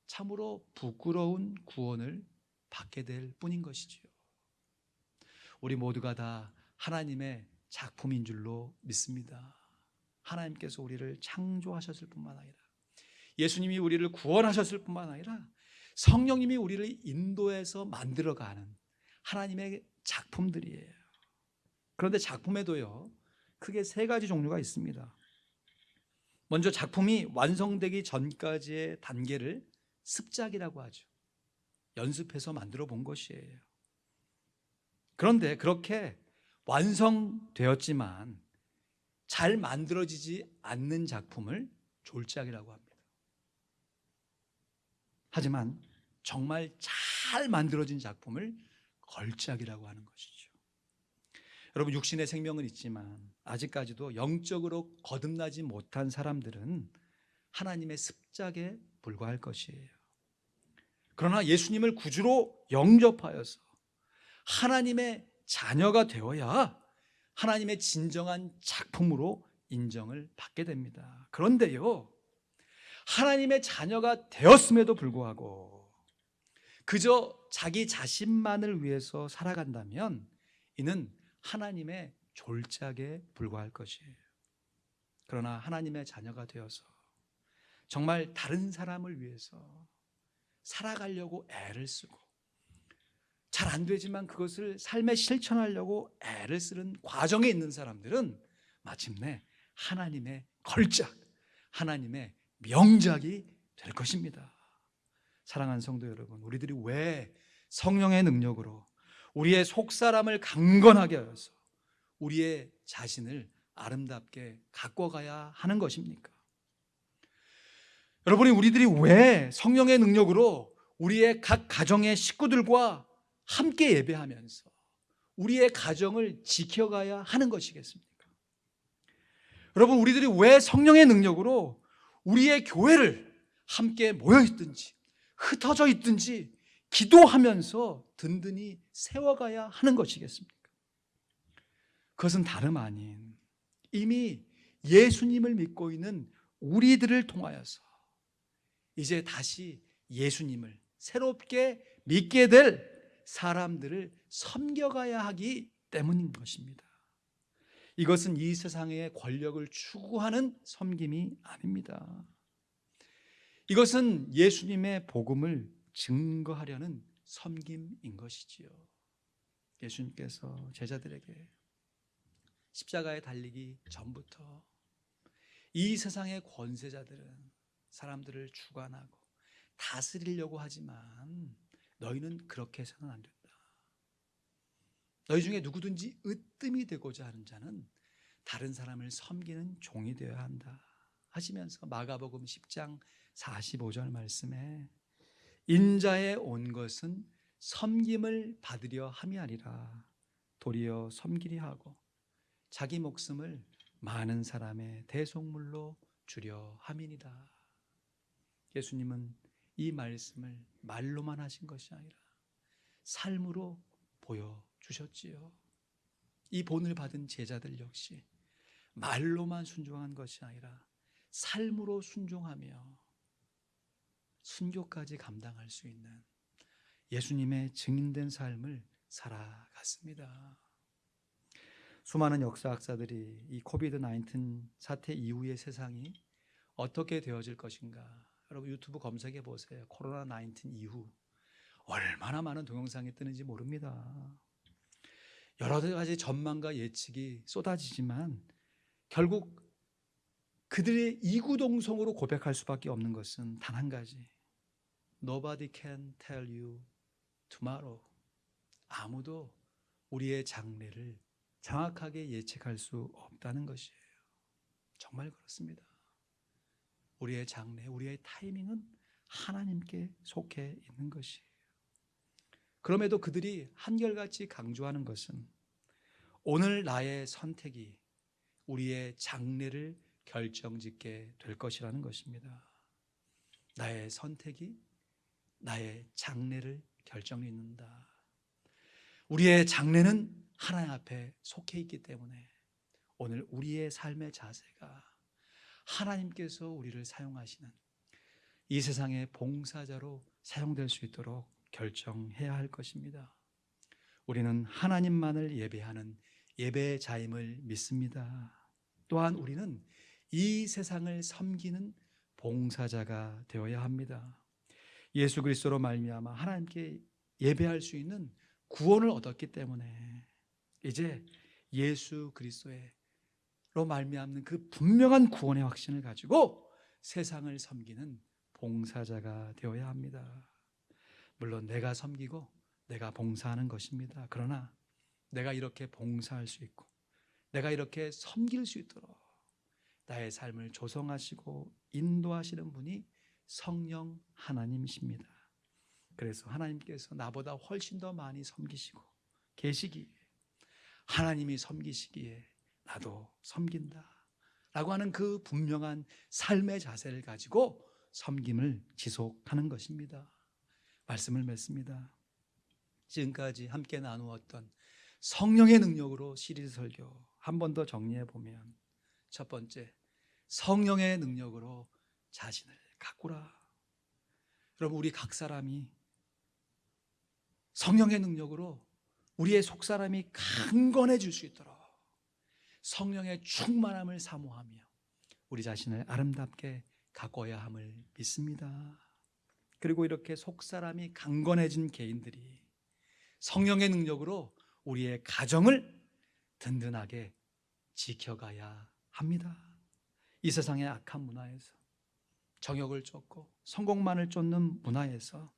참으로 부끄러운 구원을 받게 될 뿐인 것이지요. 우리 모두가 다 하나님의 작품인 줄로 믿습니다. 하나님께서 우리를 창조하셨을 뿐만 아니라, 예수님이 우리를 구원하셨을 뿐만 아니라, 성령님이 우리를 인도해서 만들어가는 하나님의 작품들이에요. 그런데 작품에도요, 크게 세 가지 종류가 있습니다. 먼저 작품이 완성되기 전까지의 단계를 습작이라고 하죠. 연습해서 만들어 본 것이에요. 그런데 그렇게 완성되었지만 잘 만들어지지 않는 작품을 졸작이라고 합니다. 하지만 정말 잘 만들어진 작품을 걸작이라고 하는 것이죠. 여러분, 육신의 생명은 있지만 아직까지도 영적으로 거듭나지 못한 사람들은 하나님의 습작에 불과할 것이에요. 그러나 예수님을 구주로 영접하여서 하나님의 자녀가 되어야 하나님의 진정한 작품으로 인정을 받게 됩니다. 그런데요, 하나님의 자녀가 되었음에도 불구하고 그저 자기 자신만을 위해서 살아간다면 이는 하나님의 졸작에 불과할 것이에요. 그러나 하나님의 자녀가 되어서 정말 다른 사람을 위해서 살아가려고 애를 쓰고, 잘 안 되지만 그것을 삶에 실천하려고 애를 쓰는 과정에 있는 사람들은 마침내 하나님의 걸작, 하나님의 명작이 될 것입니다. 사랑하는 성도 여러분, 우리들이 왜 성령의 능력으로 우리의 속사람을 강건하게 하여서 우리의 자신을 아름답게 가꿔가야 하는 것입니까? 여러분이 우리들이 왜 성령의 능력으로 우리의 각 가정의 식구들과 함께 예배하면서 우리의 가정을 지켜가야 하는 것이겠습니까? 여러분, 우리들이 왜 성령의 능력으로 우리의 교회를 함께 모여 있든지 흩어져 있든지 기도하면서 든든히 세워가야 하는 것이겠습니까? 그것은 다름 아닌 이미 예수님을 믿고 있는 우리들을 통하여서 이제 다시 예수님을 새롭게 믿게 될 사람들을 섬겨가야 하기 때문인 것입니다. 이것은 이 세상의 권력을 추구하는 섬김이 아닙니다. 이것은 예수님의 복음을 증거하려는 섬김인 것이지요. 예수님께서 제자들에게 십자가에 달리기 전부터 이 세상의 권세자들은 사람들을 주관하고 다스리려고 하지만 너희는 그렇게 해서는 안 된다. 너희 중에 누구든지 으뜸이 되고자 하는 자는 다른 사람을 섬기는 종이 되어야 한다 하시면서 마가복음 10장 45절 말씀에 인자에 온 것은 섬김을 받으려 함이 아니라 도리어 섬기려 하고 자기 목숨을 많은 사람의 대속물로 주려 함이니라. 예수님은 이 말씀을 말로만 하신 것이 아니라 삶으로 보여주셨지요. 이 본을 받은 제자들 역시 말로만 순종한 것이 아니라 삶으로 순종하며 순교까지 감당할 수 있는 예수님의 증인된 삶을 살아갔습니다. 수많은 역사학자들이 이 코비드-19 사태 이후의 세상이 어떻게 되어질 것인가, 여러분 유튜브 검색해 보세요. 코로나19 이후 얼마나 많은 동영상이 뜨는지 모릅니다. 여러 가지 전망과 예측이 쏟아지지만 결국 그들의 이구동성으로 고백할 수밖에 없는 것은 단 한 가지. Nobody can tell you tomorrow. 아무도 우리의 장래를 정확하게 예측할 수 없다는 것이에요. 정말 그렇습니다. 우리의 장래, 우리의 타이밍은 하나님께 속해 있는 것이에요. 그럼에도 그들이 한결같이 강조하는 것은 오늘 나의 선택이 우리의 장래를 결정짓게 될 것이라는 것입니다. 나의 선택이 나의 장래를 결정짓는다. 우리의 장래는 하나님 앞에 속해 있기 때문에 오늘 우리의 삶의 자세가 하나님께서 우리를 사용하시는 이 세상의 봉사자로 사용될 수 있도록 결정해야 할 것입니다. 우리는 하나님만을 예배하는 예배자임을 믿습니다. 또한 우리는 이 세상을 섬기는 봉사자가 되어야 합니다. 예수 그리스도로 말미암아 하나님께 예배할 수 있는 구원을 얻었기 때문에 이제 예수 그리스도로 말미암는 그 분명한 구원의 확신을 가지고 세상을 섬기는 봉사자가 되어야 합니다. 물론 내가 섬기고 내가 봉사하는 것입니다. 그러나 내가 이렇게 봉사할 수 있고 내가 이렇게 섬길 수 있도록 나의 삶을 조성하시고 인도하시는 분이 성령 하나님이십니다. 그래서 하나님께서 나보다 훨씬 더 많이 섬기시고 계시기에 하나님이 섬기시기에 나도 섬긴다 라고 하는 그 분명한 삶의 자세를 가지고 섬김을 지속하는 것입니다. 말씀을 맺습니다. 지금까지 함께 나누었던 성령의 능력으로 시리즈 설교 한 번 더 정리해 보면, 첫 번째, 성령의 능력으로 자신을 가꾸라. 여러분, 우리 각 사람이 성령의 능력으로 우리의 속사람이 강건해질 수 있도록 성령의 충만함을 사모하며 우리 자신을 아름답게 가꿔야 함을 믿습니다. 그리고 이렇게 속사람이 강건해진 개인들이 성령의 능력으로 우리의 가정을 든든하게 지켜가야 합니다. 이 세상의 악한 문화에서, 정욕을 쫓고 성공만을 쫓는 문화에서,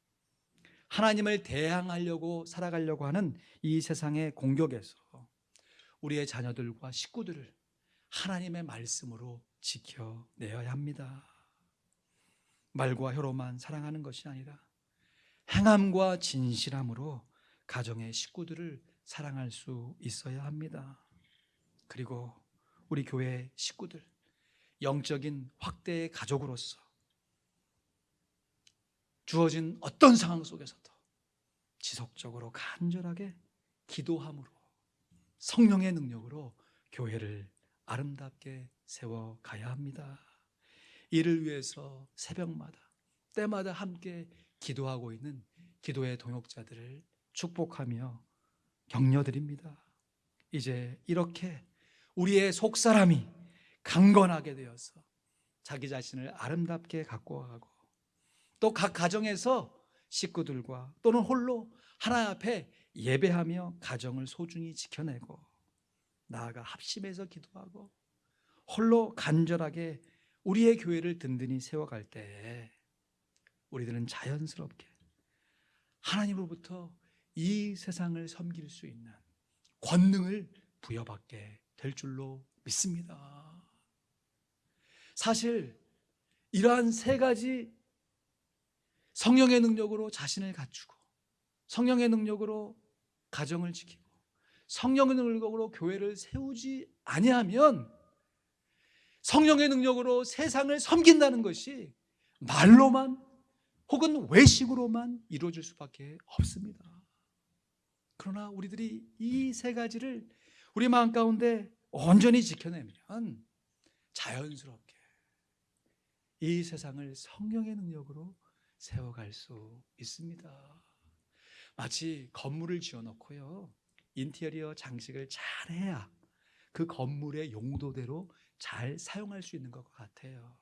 하나님을 대항하려고 살아가려고 하는 이 세상의 공격에서 우리의 자녀들과 식구들을 하나님의 말씀으로 지켜내어야 합니다. 말과 혀로만 사랑하는 것이 아니라 행함과 진실함으로 가정의 식구들을 사랑할 수 있어야 합니다. 그리고 우리 교회 식구들, 영적인 확대의 가족으로서 주어진 어떤 상황 속에서도 지속적으로 간절하게 기도함으로 성령의 능력으로 교회를 아름답게 세워가야 합니다. 이를 위해서 새벽마다 때마다 함께 기도하고 있는 기도의 동역자들을 축복하며 격려드립니다. 이제 이렇게 우리의 속사람이 강건하게 되어서 자기 자신을 아름답게 가꾸어가고 또 각 가정에서 식구들과 또는 홀로 하나님 앞에 예배하며 가정을 소중히 지켜내고 나아가 합심해서 기도하고 홀로 간절하게 우리의 교회를 든든히 세워갈 때 우리들은 자연스럽게 하나님으로부터 이 세상을 섬길 수 있는 권능을 부여받게 될 줄로 믿습니다. 사실 이러한 세 가지, 성령의 능력으로 자신을 갖추고 성령의 능력으로 가정을 지키고 성령의 능력으로 교회를 세우지 아니하면 성령의 능력으로 세상을 섬긴다는 것이 말로만 혹은 외식으로만 이루어질 수밖에 없습니다. 그러나 우리들이 이 세 가지를 우리 마음 가운데 온전히 지켜내면 자연스럽게 이 세상을 성령의 능력으로 세워갈 수 있습니다. 마치 건물을 지어놓고요, 인테리어 장식을 잘해야 그 건물의 용도대로 잘 사용할 수 있는 것 같아요.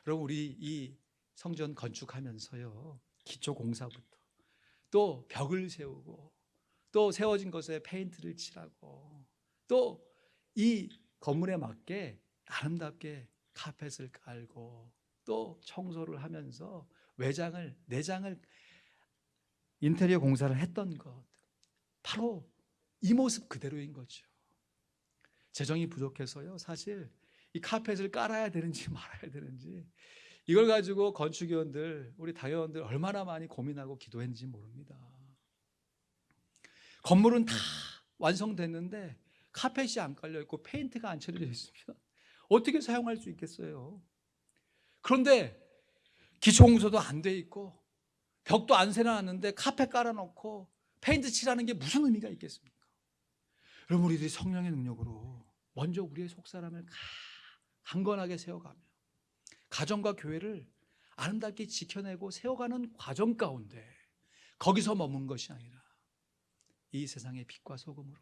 여러분, 우리 이 성전 건축하면서요, 기초 공사부터 또 벽을 세우고 또 세워진 것에 페인트를 칠하고 또 이 건물에 맞게 아름답게 카펫을 깔고 또 청소를 하면서 외장을 내장을 인테리어 공사를 했던 것, 바로 이 모습 그대로인 거죠. 재정이 부족해서요, 사실 이 카펫을 깔아야 되는지 말아야 되는지 이걸 가지고 건축위원들, 우리 당회원들 얼마나 많이 고민하고 기도했는지 모릅니다. 건물은 다 완성됐는데 카펫이 안 깔려 있고 페인트가 안 칠해져 있으면 어떻게 사용할 수 있겠어요? 그런데 기초공사도 안 돼 있고 벽도 안 세워놨는데 카펫 깔아놓고 페인트 칠하는 게 무슨 의미가 있겠습니까? 여러분, 우리들이 성령의 능력으로 먼저 우리의 속사람을 강건하게 세워가며 가정과 교회를 아름답게 지켜내고 세워가는 과정 가운데 거기서 머문 것이 아니라 이 세상의 빛과 소금으로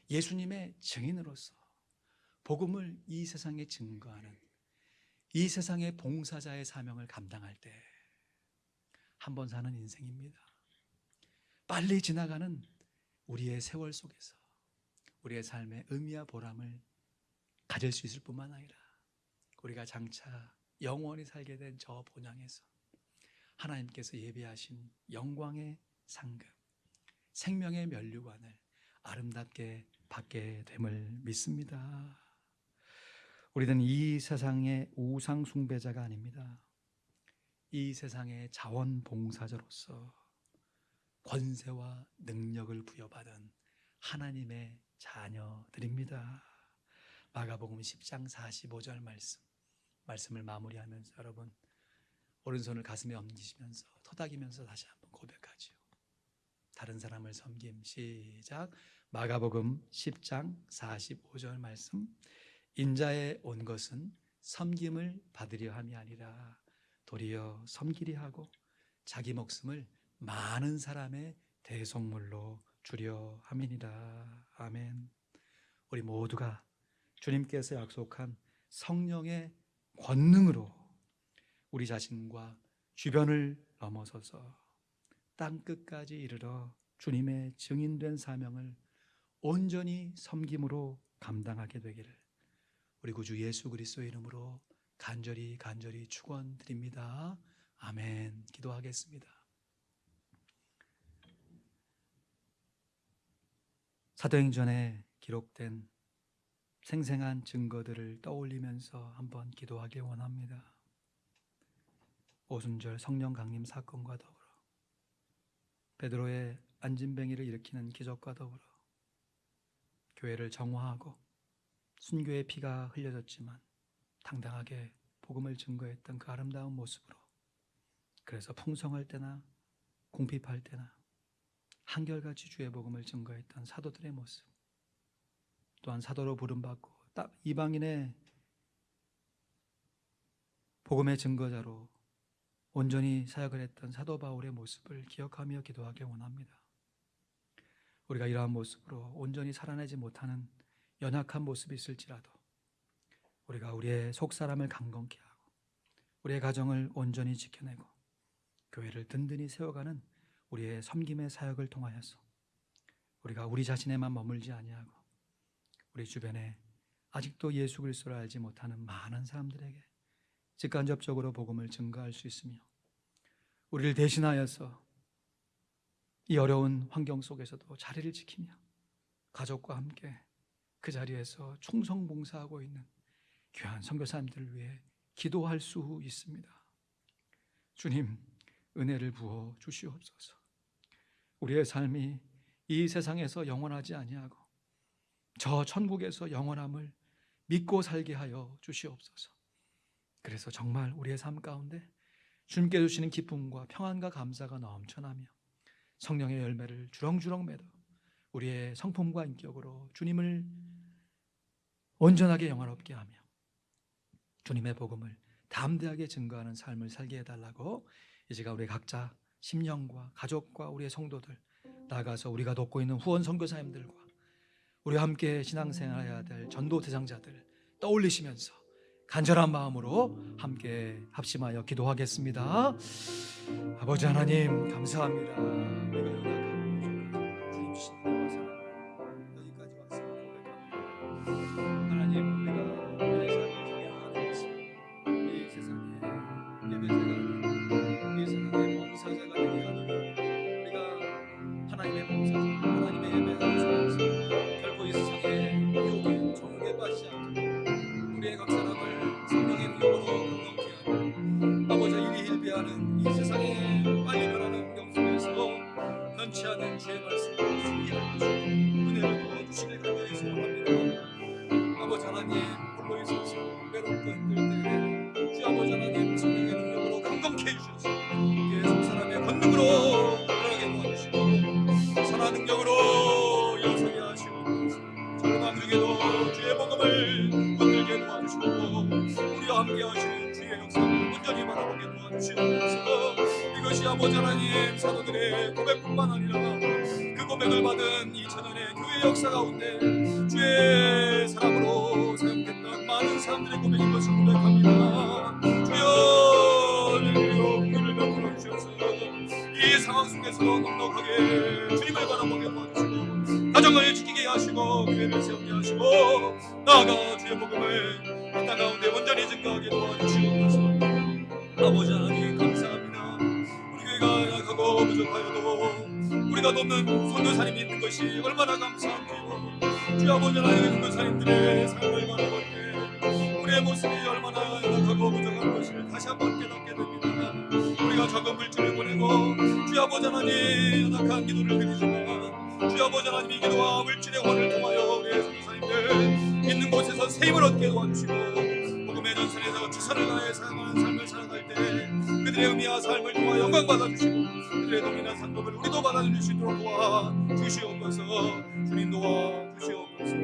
예수님의 증인으로서 복음을 이 세상에 증거하는 이 세상의 봉사자의 사명을 감당할 때 한 번 사는 인생입니다. 빨리 지나가는 우리의 세월 속에서 우리의 삶의 의미와 보람을 가질 수 있을 뿐만 아니라 우리가 장차 영원히 살게 된 저 본향에서 하나님께서 예비하신 영광의 상급, 생명의 면류관을 아름답게 받게 됨을 믿습니다. 우리는 이 세상의 우상 숭배자가 아닙니다. 이 세상의 자원봉사자로서 권세와 능력을 부여받은 하나님의 자녀들입니다. 마가복음 10장 45절 말씀을 마무리하면서 여러분 오른손을 가슴에 얹으시면서 토닥이면서 다시 한번 고백하지요. 다른 사람을 섬김. 시작. 마가복음 10장 45절 말씀. 인자에 온 것은 섬김을 받으려 함이 아니라 도리어 섬기려 하고 자기 목숨을 많은 사람의 대속물로 주려 함이니라. 아멘. 우리 모두가 주님께서 약속한 성령의 권능으로 우리 자신과 주변을 넘어서서 땅끝까지 이르러 주님의 증인된 사명을 온전히 섬김으로 감당하게 되기를 우리 구주 예수 그리스도의 이름으로 간절히 축원드립니다. 아멘. 기도하겠습니다. 사도행전에 기록된 생생한 증거들을 떠올리면서 한번 기도하길 원합니다. 오순절 성령 강림 사건과 더불어 베드로의 안진뱅이를 일으키는 기적과 더불어 교회를 정화하고 순교의 피가 흘려졌지만 당당하게 복음을 증거했던 그 아름다운 모습으로 그래서 풍성할 때나 궁핍할 때나 한결같이 주의 복음을 증거했던 사도들의 모습, 또한 사도로 부름받고 이방인의 복음의 증거자로 온전히 사역을 했던 사도 바울의 모습을 기억하며 기도하기 원합니다. 우리가 이러한 모습으로 온전히 살아내지 못하는 연약한 모습이 있을지라도 우리가 우리의 속사람을 강건케 하고 우리의 가정을 온전히 지켜내고 교회를 든든히 세워가는 우리의 섬김의 사역을 통하여서 우리가 우리 자신에만 머물지 아니하고 우리 주변에 아직도 예수 그리스도를 알지 못하는 많은 사람들에게 직간접적으로 복음을 증거할 수 있으며 우리를 대신하여서 이 어려운 환경 속에서도 자리를 지키며 가족과 함께 그 자리에서 충성봉사하고 있는 귀한 선교사님들을 위해 기도할 수 있습니다. 주님, 은혜를 부어 주시옵소서. 우리의 삶이 이 세상에서 영원하지 아니하고 저 천국에서 영원함을 믿고 살게 하여 주시옵소서. 그래서 정말 우리의 삶 가운데 주님께 주시는 기쁨과 평안과 감사가 넘쳐나며 성령의 열매를 주렁주렁 맺어 우리의 성품과 인격으로 주님을 온전하게 영화롭게 하며 주님의 복음을 담대하게 증거하는 삶을 살게 해달라고 이제가 우리 각자 심령과 가족과 우리의 성도들 나아가서 우리가 돕고 있는 후원 선교사님들과 우리와 함께 신앙생활해야 될 전도 대상자들 떠올리시면서 간절한 마음으로 함께 합심하여 기도하겠습니다. 아버지 하나님 감사합니다. 우리가 연약하고 주님 주신 은혜와 사랑 여기까지 와서 고백합니다. 하나님 우리가 우리의 삶을 경영하는 것은 이 세상의 예배자가 아닌 이 세상의 봉사자가 되게 하는 우리가 하나님의 봉사자 하나님의 예배자를 살면서 결국 이 세상의 유혹에 정욕에 빠지지 않고 우리의 각 사람을 성령의 능력으로 건강케 하고 아버지 일희일비하는 이 세상에 빨리 변하는 환경 속에서 변치 않은 주의 말씀을 순리하여 주시고 은혜를 부어주시길 간절히 소원합니다. 아버지 하나님 홀로 있어서 외롭고 힘들 때 주 아버지 하나님 성령의 능력으로 건강케 해주셔서 계속 사람의 권능으로 일어나게 도와주시고 선한 능력으로 일어서게 하시고 절망 중에도 주의 복음을 붙들게 도와주시고 우리와 함께 하시는 주의 역사를 온전히 바라보고 도와주시옵소서. 이것이 아버지 하나님 사도들의 고백뿐만 아니라 그 고백을 받은 2000년의 교회 역사 가운데 주의 사람으로 사용됐던 많은 사람들의 고백인 것을 고백합니다. 주여 은혜를 베풀어 주셔서 이 상황 속에서도 넉넉하게 주님을 바라보게 도와주시고 가정을 지키게 하시고 교회를 세우게 하시고 나아가 주의 복음을 이 땅 가운데 온전히 증거하게 도와주시옵소서. 아버지 하나님 감사합니다. 우리 교회가 약하고 부족하여도 우리가 돕는 선교사님이 있는 것이 얼마나 감사한지요. 주여 아버지 하나님 선교사님들의 삶을 바라볼 때 우리의 모습이 얼마나 약하고 부족한 것을 다시 한번 깨닫게 됩니다. 우리가 적은 물질을 보내고 주여 아버지 하나님 연약한 기도를 드리지만 주여 아버지 하나님이 기도와 물질의 원을 통하여 우리의 선교사님들 있는 곳에서 세임을 얻게 도와주시고 복음의 전선에서 최선을 다해 사용하는 삶을 살아갈 때 그들의 의미와 삶을 통하여 영광 받아주시고 그들의 동일한 상급을 우리도 받아줄 수 있도록 도와주시옵소서. 주님 도와주시옵소서.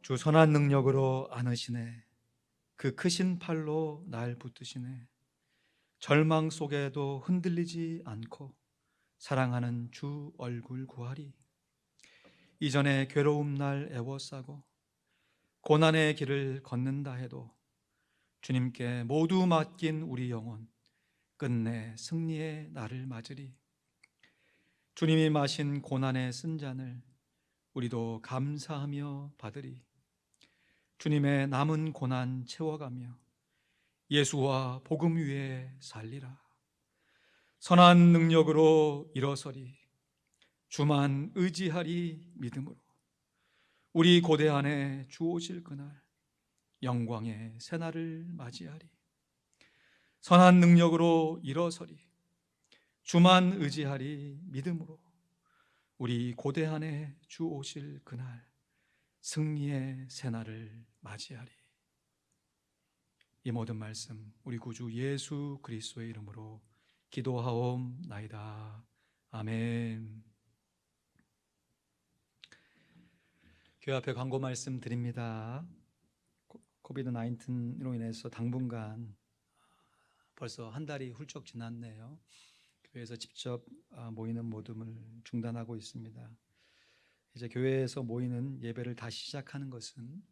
주 선한 능력으로 안으시네. 그 크신 팔로 날 붙드시네. 절망 속에도 흔들리지 않고 사랑하는 주 얼굴 구하리. 이전에 괴로움 날 애워싸고 고난의 길을 걷는다 해도 주님께 모두 맡긴 우리 영혼 끝내 승리의 날을 맞으리. 주님이 마신 고난의 쓴 잔을 우리도 감사하며 받으리. 주님의 남은 고난 채워가며 예수와 복음 위에 살리라. 선한 능력으로 일어서리. 주만 의지하리 믿음으로. 우리 고대 안에 주 오실 그날 영광의 새날을 맞이하리. 선한 능력으로 일어서리. 주만 의지하리 믿음으로. 우리 고대 안에 주 오실 그날 승리의 새날을 맞이하리. 이 모든 말씀 우리 구주 예수 그리스도의 이름으로 기도하옵나이다. 아멘. 교회 앞에 광고 말씀 드립니다. 코비드 19으로 인해서 당분간 벌써 한 달이 훌쩍 지났네요. 교회에서 직접 모이는 모둠을 중단하고 있습니다. 이제 교회에서 모이는 예배를 다시 시작하는 것은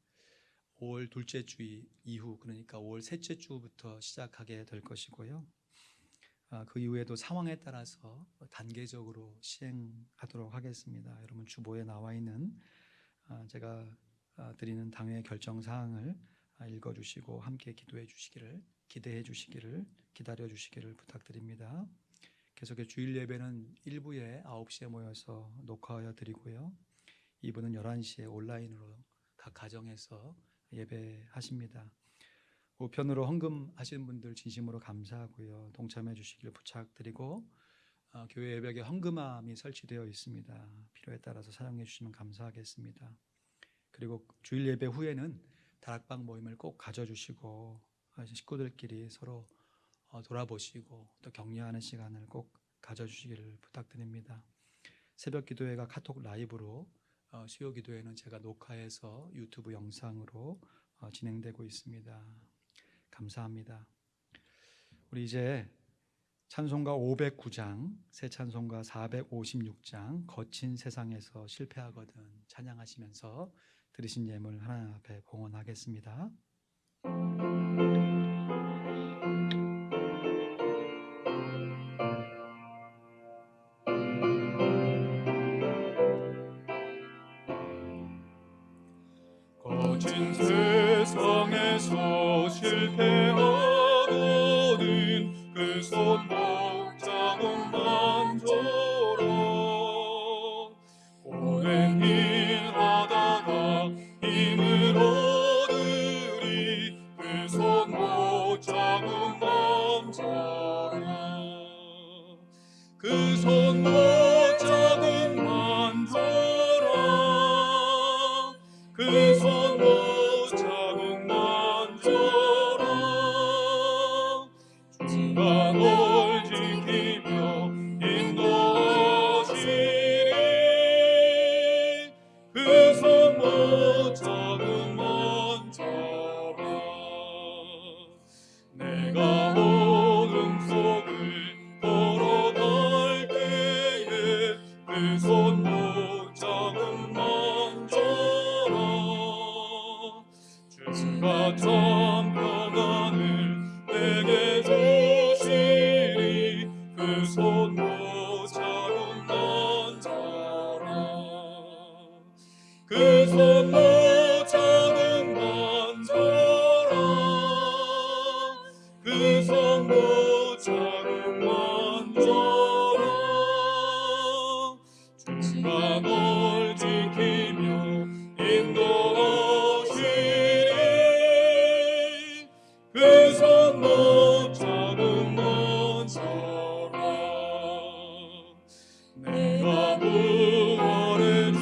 5월 둘째 주 이후, 그러니까 5월 셋째 주부터 시작하게 될 것이고요. 그 이후에도 상황에 따라서 단계적으로 시행하도록 하겠습니다. 여러분 주보에 나와 있는 제가 드리는 당회 결정 사항을 읽어주시고 함께 기도해 주시기를, 기대해 주시기를, 기다려 주시기를 부탁드립니다. 계속해 주일 예배는 1부에 9시에 모여서 녹화하여 드리고요. 2부는 11시에 온라인으로 각 가정에서 예배하십니다. 우편으로 헌금하시는 분들 진심으로 감사하고요. 동참해 주시길 부탁드리고 교회 예배에 헌금함이 설치되어 있습니다. 필요에 따라서 사용해 주시면 감사하겠습니다. 그리고 주일 예배 후에는 다락방 모임을 꼭 가져주시고 식구들끼리 서로 돌아보시고 또 격려하는 시간을 꼭 가져주시기를 부탁드립니다. 새벽 기도회가 카톡 라이브로, 수요 기도회는 제가 녹화해서 유튜브 영상으로 진행되고 있습니다. 감사합니다. 우리 이제 찬송가 509장, 새 찬송가 456장 거친 세상에서 실패하거든 찬양하시면서 드리신 예물 하나님 앞에 봉헌하겠습니다. 거친 세상에서 실패하거든 그 손목 자국 만져라. 오랜 일 하다가 힘을 얻으리. 그 손목 자국 만져라. 그 손목 자국 만져라. 그 손목 자국 만져라. 주가 널 그 손목 자국만 줘라. 주가 널 지키며 인도하시리. 그 손목 자국만 줘라. 내가 부활의 주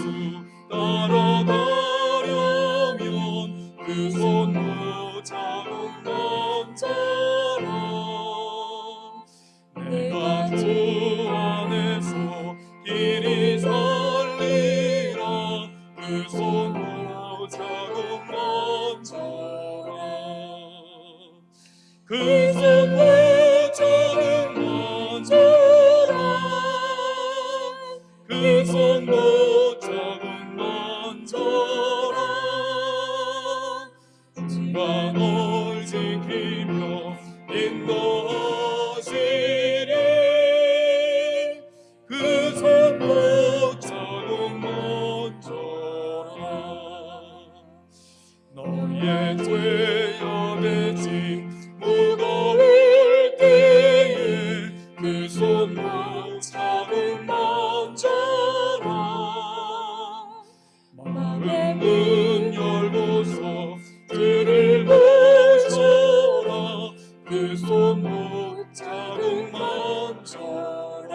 따라가려면 그 손목 자국만 줘라. 내가 주 안에서 길이 살리라. 그 손목 자국만 줘라. 그 손목 자국만 줘라. 그 손목 자국만 줘라. 주가 널 지키며 인도하시리. 그 손목 자국만 줘라. 너의 죄악의 짐 무거울 때에 그 손목 자국만 줘라. 마음의 문 열고서 들을 보셔라. 그 손목 자국만 줘라.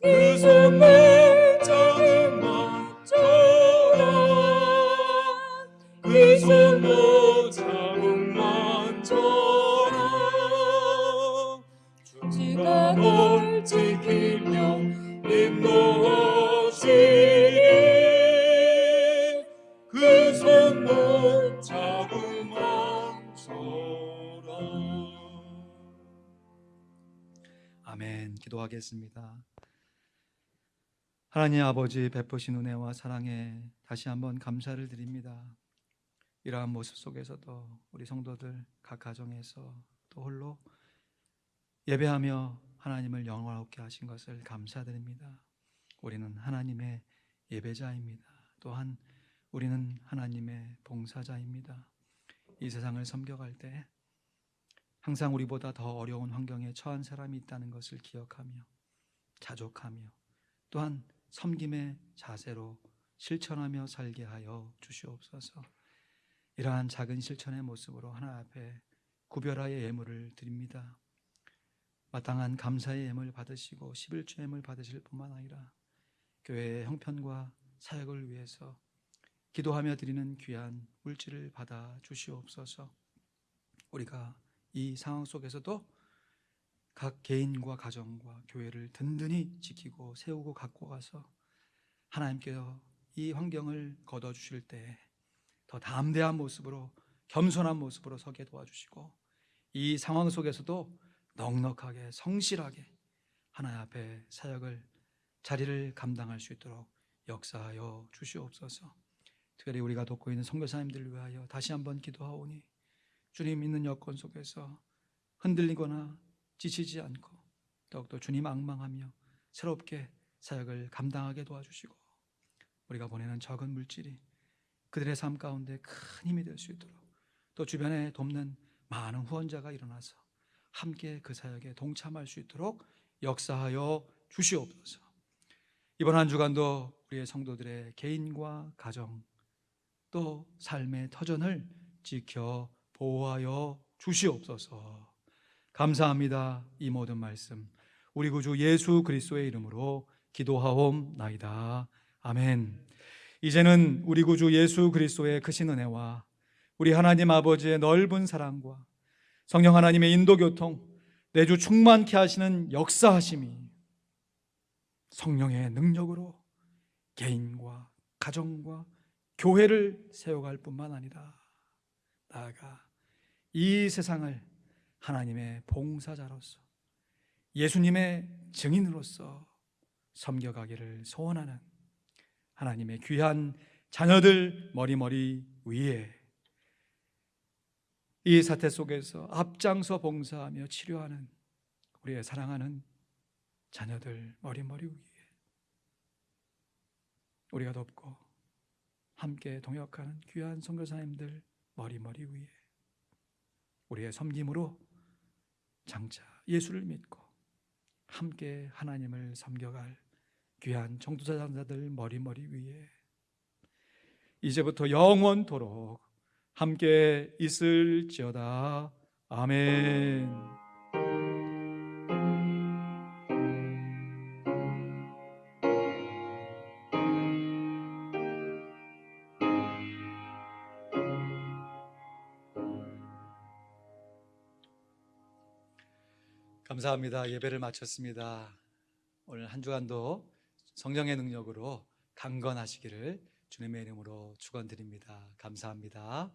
그 손목 자국만 줘라. 그 손목 자국만 줘라. 주가 널 지키며 인도하시리. 그 손목 자국만 줘라. 아멘. 기도하겠습니다. 하나님 아버지, 베푸신 은혜와 사랑에 다시 한번 감사를 드립니다. 이러한 모습 속에서도 우리 성도들 각 가정에서 또 홀로 예배하며 하나님을 영화롭게 하신 것을 감사드립니다. 우리는 하나님의 예배자입니다. 또한 우리는 하나님의 봉사자입니다. 이 세상을 섬겨갈 때 항상 우리보다 더 어려운 환경에 처한 사람이 있다는 것을 기억하며 자족하며 또한 섬김의 자세로 실천하며 살게 하여 주시옵소서. 이러한 작은 실천의 모습으로 하나님 앞에 구별하여 예물을 드립니다. 마땅한 감사의 예물 받으시고 11조 예물 받으실 뿐만 아니라 교회의 형편과 사역을 위해서 기도하며 드리는 귀한 물질을 받아 주시옵소서. 우리가 이 상황 속에서도 각 개인과 가정과 교회를 든든히 지키고 세우고 갖고 가서 하나님께서 이 환경을 거둬주실 때 더 담대한 모습으로 겸손한 모습으로 서게 도와주시고 이 상황 속에서도 넉넉하게 성실하게 하나님 앞에 사역을 자리를 감당할 수 있도록 역사하여 주시옵소서. 특별히 우리가 돕고 있는 선교사님들을 위하여 다시 한번 기도하오니 주님 있는 여건 속에서 흔들리거나 지치지 않고 더욱더 주님 앙망하며 새롭게 사역을 감당하게 도와주시고 우리가 보내는 적은 물질이 그들의 삶 가운데 큰 힘이 될 수 있도록 또 주변에 돕는 많은 후원자가 일어나서 함께 그 사역에 동참할 수 있도록 역사하여 주시옵소서. 이번 한 주간도 우리의 성도들의 개인과 가정 또 삶의 터전을 지켜 보호하여 주시옵소서. 감사합니다. 이 모든 말씀 우리 구주 예수 그리스도의 이름으로 기도하옵나이다. 아멘. 이제는 우리 구주 예수 그리스도의 크신 은혜와 우리 하나님 아버지의 넓은 사랑과 성령 하나님의 인도교통 내주 충만케 하시는 역사하심이 성령의 능력으로 개인과 가정과 교회를 세워갈 뿐만 아니라 나아가 이 세상을 하나님의 봉사자로서 예수님의 증인으로서 섬겨가기를 소원하는 하나님의 귀한 자녀들 머리머리 위에 이 사태 속에서 앞장서 봉사하며 치료하는 우리의 사랑하는 자녀들 머리머리 위에 우리가 돕고 함께 동역하는 귀한 선교사님들 머리머리 위에 우리의 섬김으로 장차 예수를 믿고 함께 하나님을 섬겨갈 귀한 전도자들 머리 위에 이제부터 영원토록 함께 있을지어다. 아멘. 감사합니다. 예배를 마쳤습니다. 오늘 한 주간도 성령의 능력으로 강건하시기를 주님의 이름으로 축원드립니다. 감사합니다.